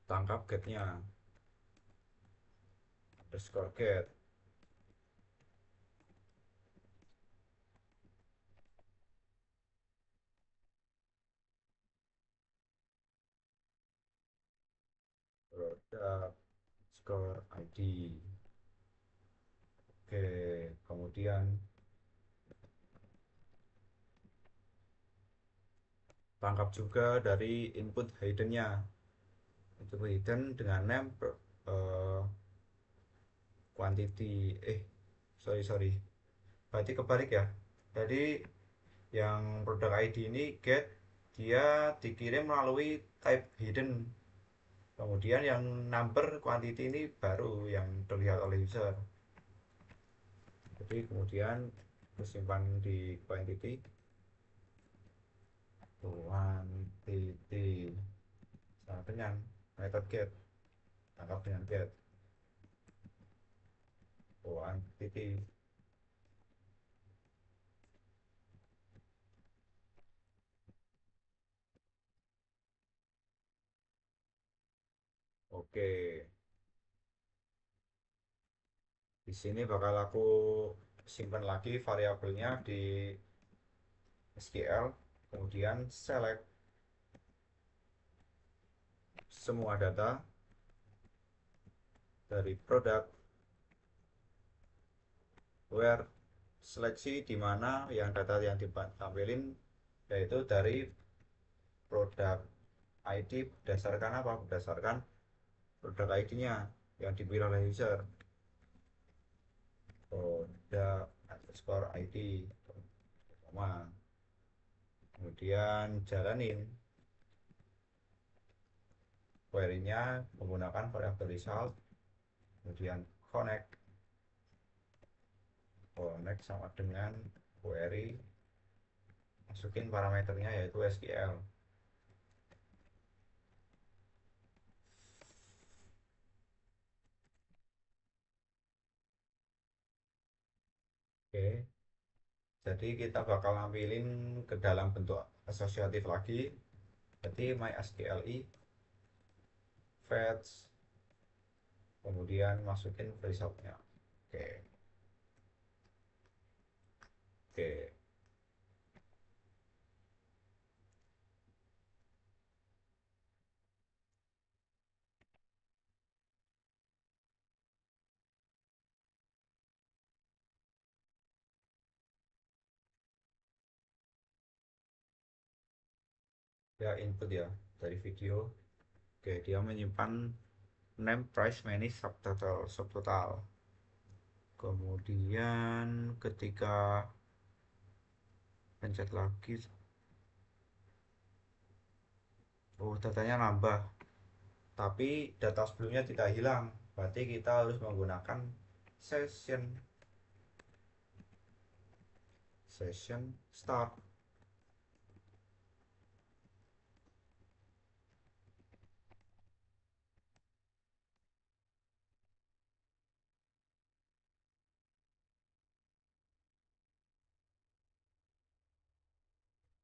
tangkap getnya, underscore get produk score ID. Oke, kemudian tangkap juga dari input hiddennya. Input hidden dengan name, quantity, sorry, sorry, berarti kebalik ya. Jadi yang produk ID ini get, dia dikirim melalui type hidden. Kemudian yang number quantity ini baru yang terlihat oleh user. Jadi kemudian disimpan di quantity. quantity sama dengan method get, tangkap dengan get quantity. Oke, di sini bakal aku simpan lagi variabelnya di SQL, kemudian select semua data dari produk, where seleksi di mana yang data yang ditampilin yaitu dari produk ID. Berdasarkan apa? Berdasarkan produk ID-nya yang dipilih oleh user, produk underscore ID, koma. Kemudian jalanin query-nya menggunakan variabel result, kemudian connect connect sama dengan query, masukin parameternya yaitu SQL. Oke, jadi kita bakal nampilin ke dalam bentuk asosiatif lagi. Jadi MySQLi fetch, kemudian masukin resultnya. Oke, oke. Ya input ya dari video. Oke, dia menyimpan name, price, manage, subtotal, subtotal. Kemudian ketika pencet lagi, oh datanya nambah, tapi data sebelumnya tidak hilang. Berarti kita harus menggunakan session session start.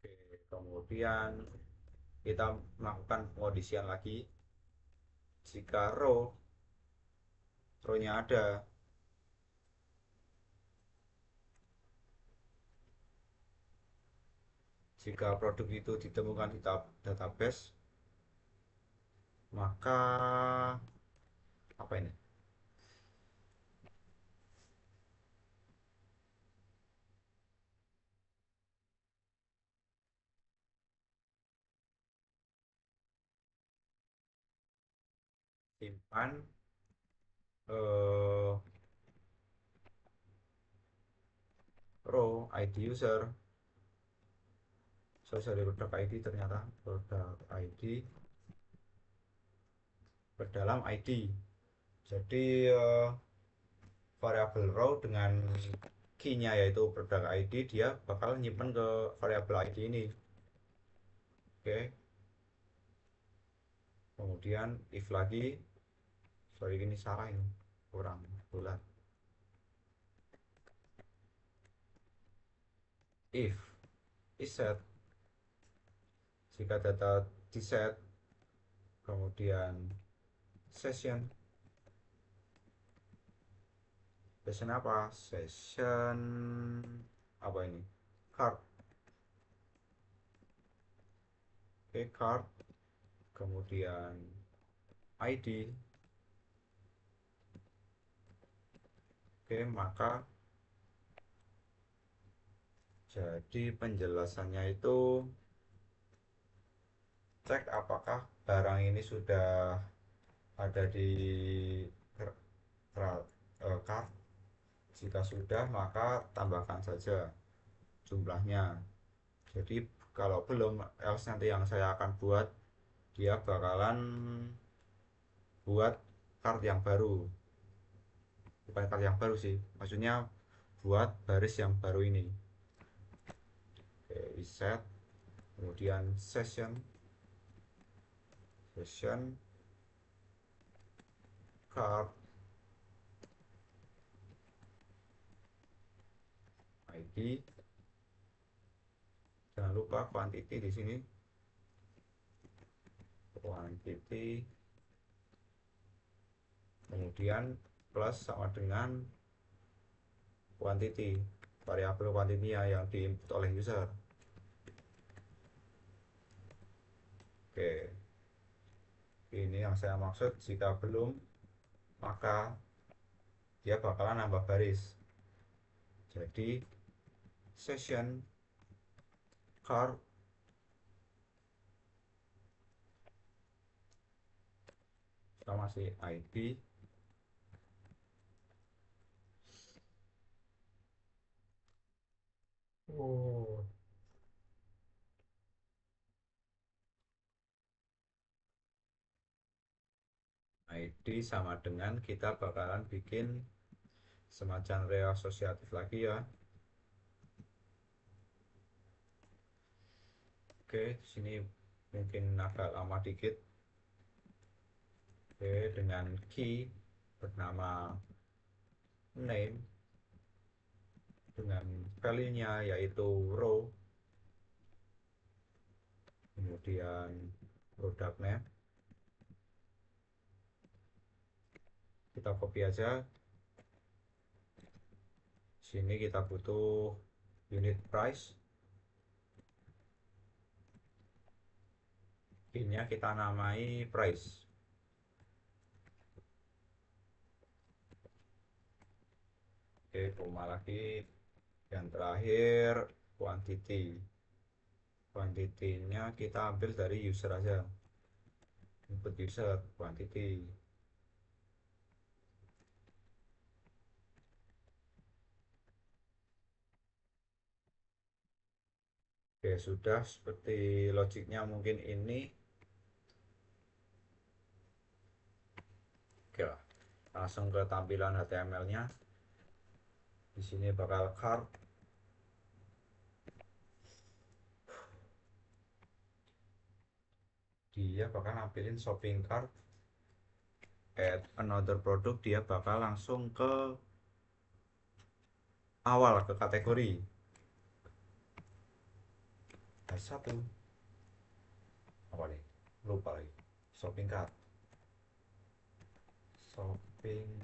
Oke, kemudian kita melakukan pengondisian lagi. Jika row-nya ada, jika produk itu ditemukan di database, maka apa ini? Simpan eh, row ID user. Sorry, produk ID, ternyata produk ID berdalam ID. Jadi variabel row dengan key-nya yaitu produk ID, dia bakal nyimpen ke variabel ID ini. Oke, kemudian if lagi, sorry ini salah, ini kurang bulat. If is set, jika data di set, kemudian session session apa? Session apa ini? Card. Oke, card, kemudian ID. Oke, maka jadi penjelasannya itu cek apakah barang ini sudah ada di cart. Jika sudah, maka tambahkan saja jumlahnya. Jadi kalau belum, else nanti yang saya akan buat, dia bakalan buat cart yang baru. Bukan cart yang baru sih, maksudnya buat baris yang baru ini. Oke, reset, kemudian session card ID. Jangan lupa quantity di sini, quantity, kemudian plus sama dengan quantity, variabel quantity yang diinput oleh user. Oke, ini yang saya maksud. Jika belum, maka dia bakalan nambah baris. Jadi session card sama si ID, oh, ID sama dengan kita bakalan bikin semacam rea asosiatif lagi ya. Oke, di sini mungkin agak lama dikit. Oke, dengan key bernama name dengan value-nya yaitu row, kemudian product name kita copy aja. Sini kita butuh unit price, ini kita namai price. Oke, koma lagi. Yang terakhir quantity, quantity-nya kita ambil dari user aja, input user quantity. Oke, sudah seperti logiknya mungkin ini. Oke lah, langsung ke tampilan HTML-nya. Di sini bakal cart, dia bakal nampilin shopping cart. Add another product, dia bakal langsung ke awal, ke kategori. Satu apa nih, lupa lagi. Shopping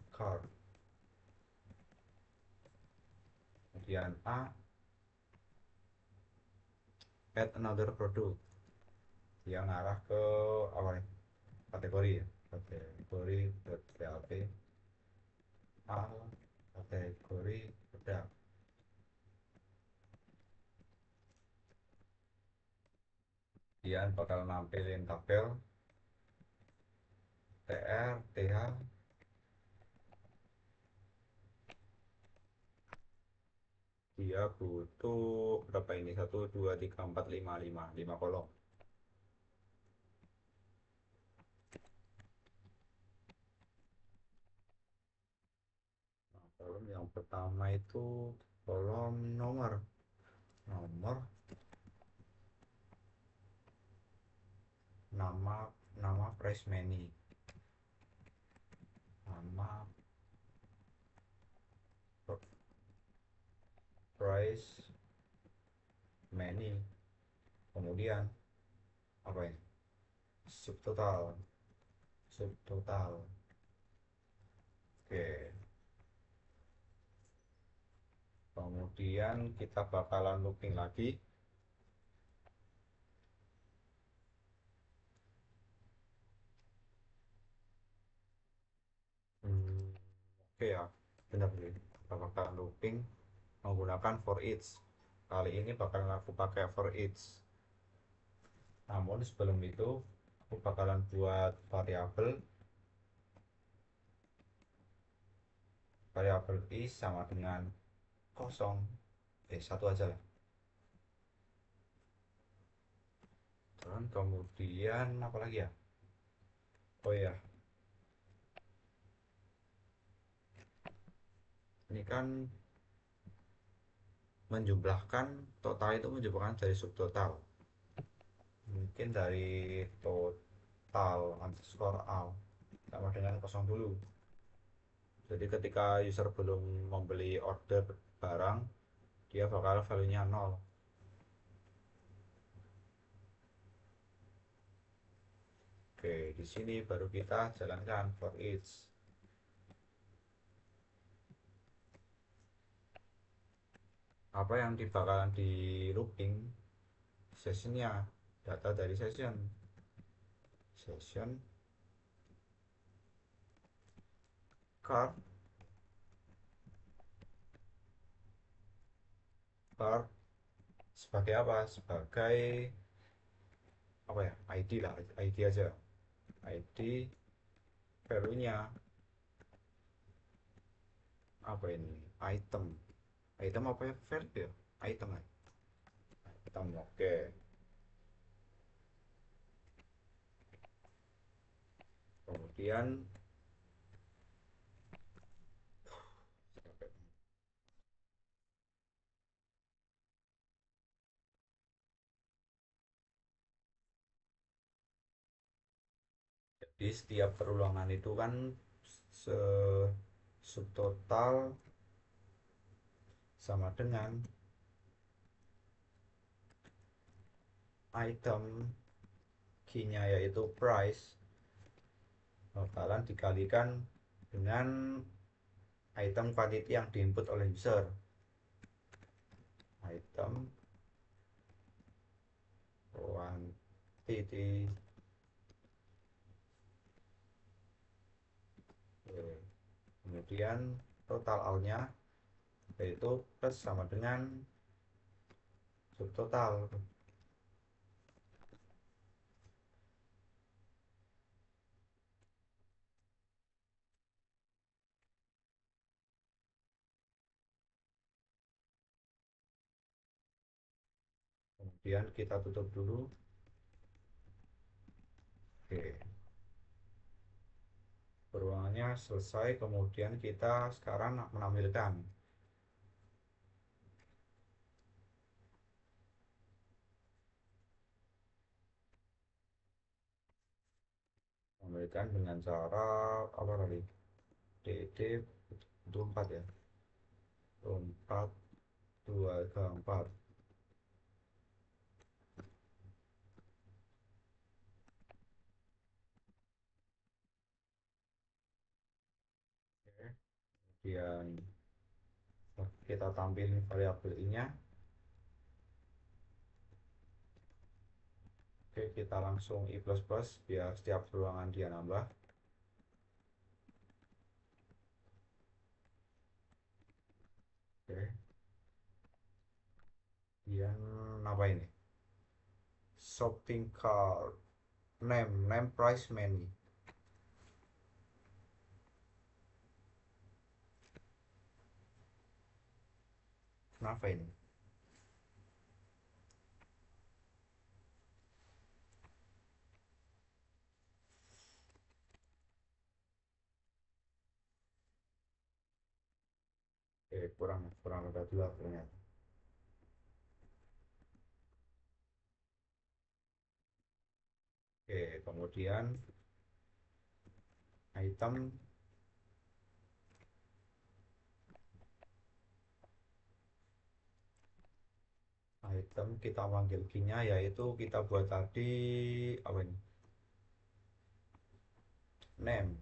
cart, kemudian A, add another product, dia ngarah ke apa nih, kategori ya, kategori .php. A, kategori produk. Dia bakal nampilin tabel tr, th, dia butuh berapa ini, 1 2 3 4 5 kolom. Nah, kolom yang pertama itu kolom nomor, nama price menu, nama price menu, kemudian apa ini, subtotal. Oke, kemudian kita bakalan looping lagi. Oke ya, benar nih, kita bakalan looping menggunakan for each. Kali ini bakalan aku pakai for each, namun sebelum itu aku bakalan buat variabel i sama dengan kosong, satu aja lah. Dan kemudian apa lagi ya, oh ya, ini kan menjumlahkan, total itu menjumlahkan dari subtotal. mungkin dari total underscore al sama dengan kosong dulu. Jadi ketika user belum membeli order barang, dia bakal value-nya 0. Oke, di sini baru kita jalankan for each. Apa yang bakalan di looping sessionnya, data dari session card card sebagai apa? Sebagai apa ya? ID lah, ID aja. ID value-nya apa ini? Item. Item apa ya? Value ya? Item ya? Item, oke. Kemudian jadi setiap perulangan itu kan se subtotal sama dengan item key-nya yaitu price bakalan dikalikan dengan item quantity yang diinput oleh user. Item quantity, kemudian total all-nya yaitu plus sama dengan subtotal. Kemudian kita tutup dulu. Oke, peruangannya selesai. Kemudian kita sekarang menampilkan dengan cara apa tadi? DD itu 4 ya, 4 2 4. Kemudian kita tampilin variabel nya. Oke, kita langsung i plus plus biar setiap ruangan dia nambah. Oke, kemudian apa ini? Shopping cart, name price menu. Kenapa ini? Kurang kurang ada dua ternyata. Kemudian item kita panggil key-nya yaitu kita buat tadi apa ini? Name.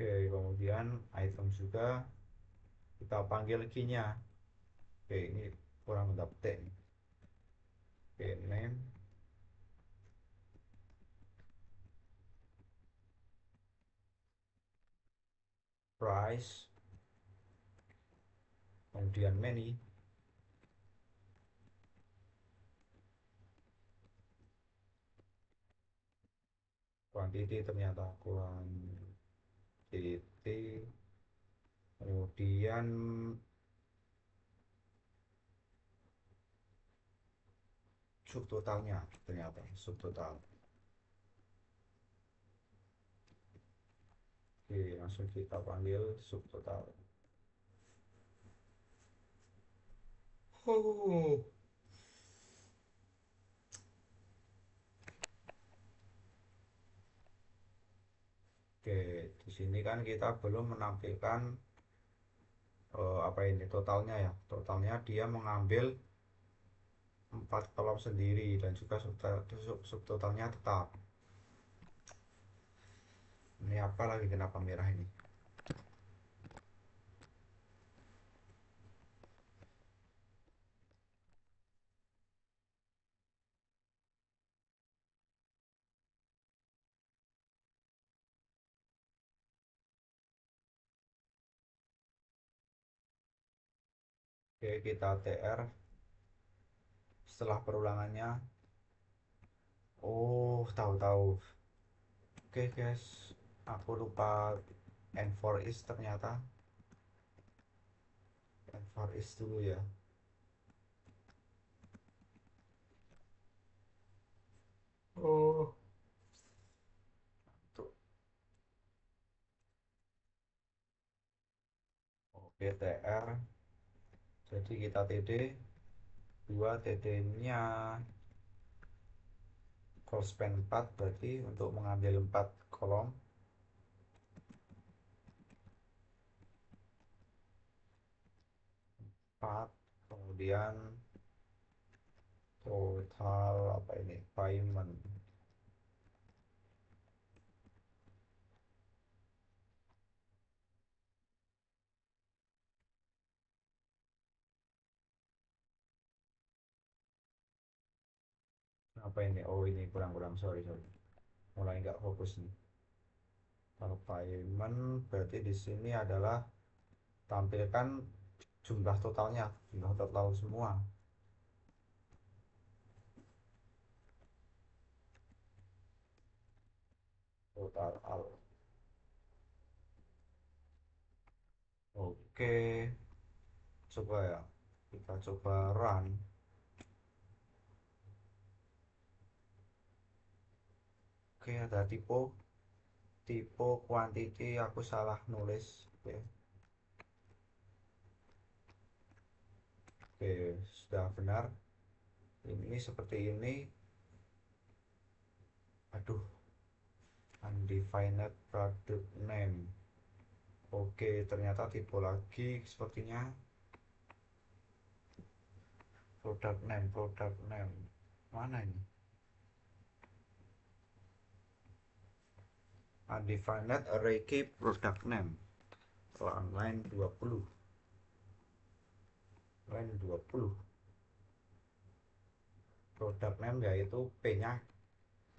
Kemudian item juga kita panggil key-nya. Ini kurang mendapet nih. Name price kemudian many. Quantity ternyata quantity, kemudian subtotalnya ternyata subtotal. Oke, langsung kita panggil subtotal. Oh. Oke, di sini kan kita belum menampilkan apa ini totalnya ya. Totalnya dia mengambil 4 kolom sendiri dan juga subtotalnya tetap. Ini apa lagi kenapa merah ini? Oke, kita TR setelah perulangannya. Oh, tahu-tahu. Oke, guys. Aku lupa N4 is ternyata. N4 is dulu ya. Oh, tuh. Oke, TR. Jadi kita TD 2 TD-nya call span 4 berarti untuk mengambil 4 kolom 4, kemudian total apa ini payment. Apa ini? Oh, ini kurang-kurang, sorry sorry, mulai nggak fokus nih. Kalau payment berarti di sini adalah tampilkan jumlah totalnya, jumlah total semua. Total al. Oke, coba ya, kita coba run. Oke, ada tipe tipe quantity, aku salah nulis. Oke, oke, sudah benar. Ini seperti ini. Aduh, undefined product name. Oke, ternyata tipe lagi sepertinya. Product name. Mana ini? Undefined array key product name. Line 20. Line 20. Product name yaitu P-nya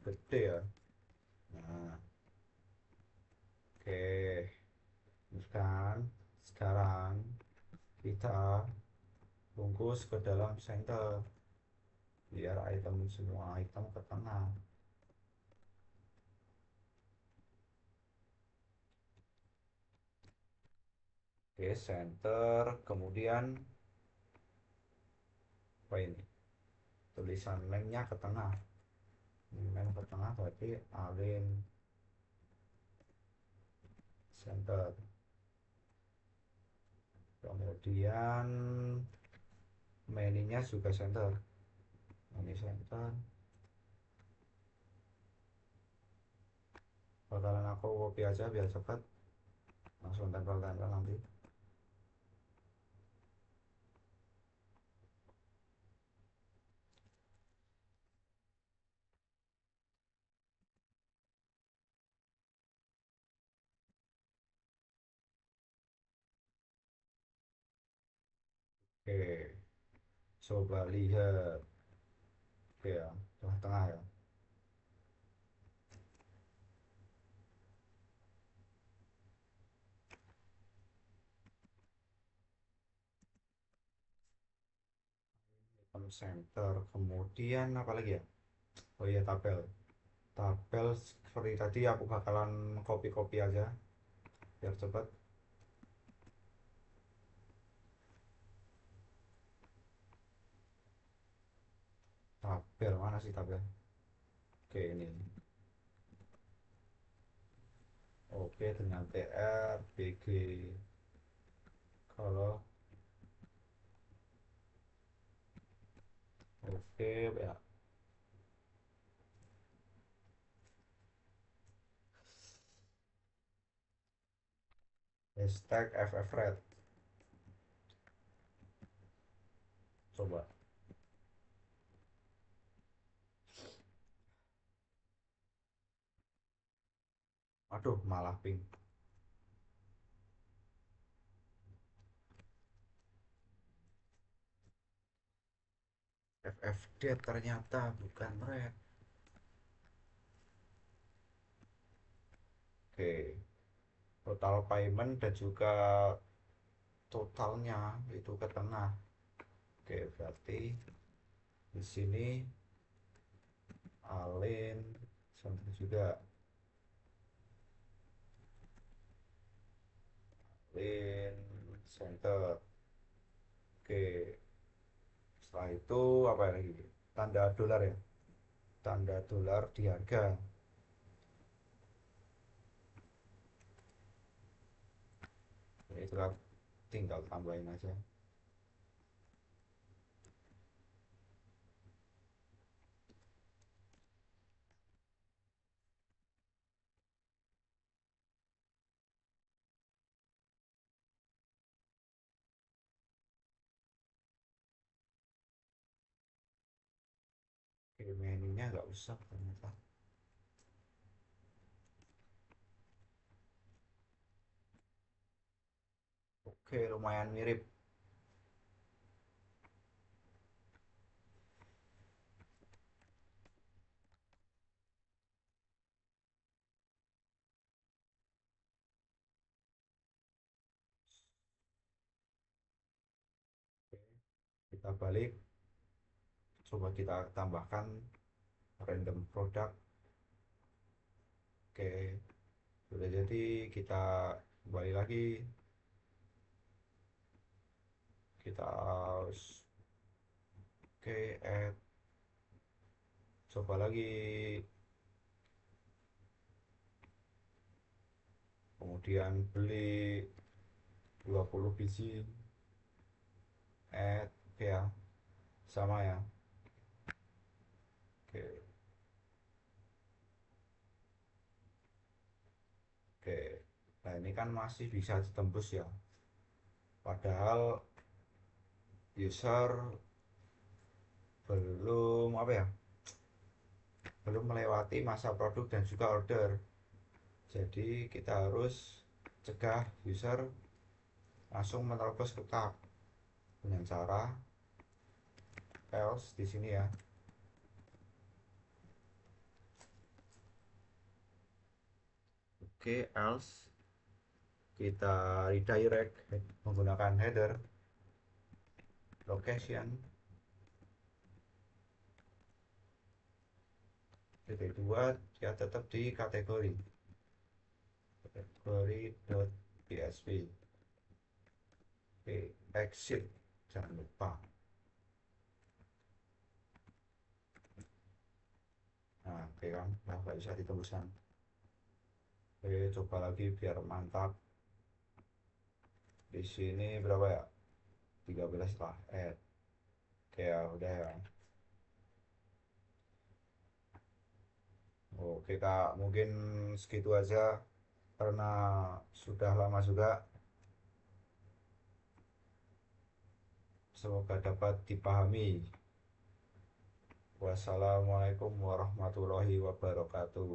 gede ya. Nah, oke. Kan sekarang kita bungkus ke dalam center biar item semua item ke tengah. Oke, center, kemudian apa ini? Tulisan name-nya ke tengah. Name ke tengah berarti alin center. Kemudian menu-nya juga center. Menu center. Bakalan aku copy aja biar cepat. Langsung tempel-tempel nanti. Oke, coba lihat. Oke ya, tengah-tengah ya. Item center. Kemudian apa lagi ya? Oh iya, tabel. Tabel seperti tadi aku bakalan copy-copy aja biar cepat. Tabel mana sih tabel? Oke, ini. Oke, dengan TR BG. Kalau oke ya, hashtag FFRed. Coba. Aduh, malah ping. FFD ternyata bukan red. Oke, total payment dan juga totalnya itu ke tengah. Oke, berarti di sini Alin sama juga Alin center. Oke, setelah itu apa lagi? Tanda dolar ya. Tanda dolar di harga. Ya, itu kan tinggal tambahin aja. Oke, menunya nggak usah ternyata. Oke, lumayan mirip. Oke, kita balik. Coba kita tambahkan random product. Oke, sudah jadi. Kita kembali lagi. Kita harus oke, add. Coba lagi. Kemudian beli 20 biji. Add. Oke ya, sama ya. Oke, oke. Nah, ini kan masih bisa ditembus ya. Padahal user belum apa ya? Belum melewati masa produk dan juga order. Jadi kita harus cegah user langsung menerobos ke cart dengan cara else di sini ya. Oke, else kita redirect menggunakan header location titik dua, dia tetap di kategori.php. Oke, exit jangan lupa. Nah, oke kan, nah, nggak bisa ditembuskan. Oke, coba lagi biar mantap. Di sini berapa ya? 13 lah. Oke ya, udah ya. Oke Kak, mungkin segitu aja karena sudah lama juga. Semoga dapat dipahami. Wassalamualaikum warahmatullahi wabarakatuh.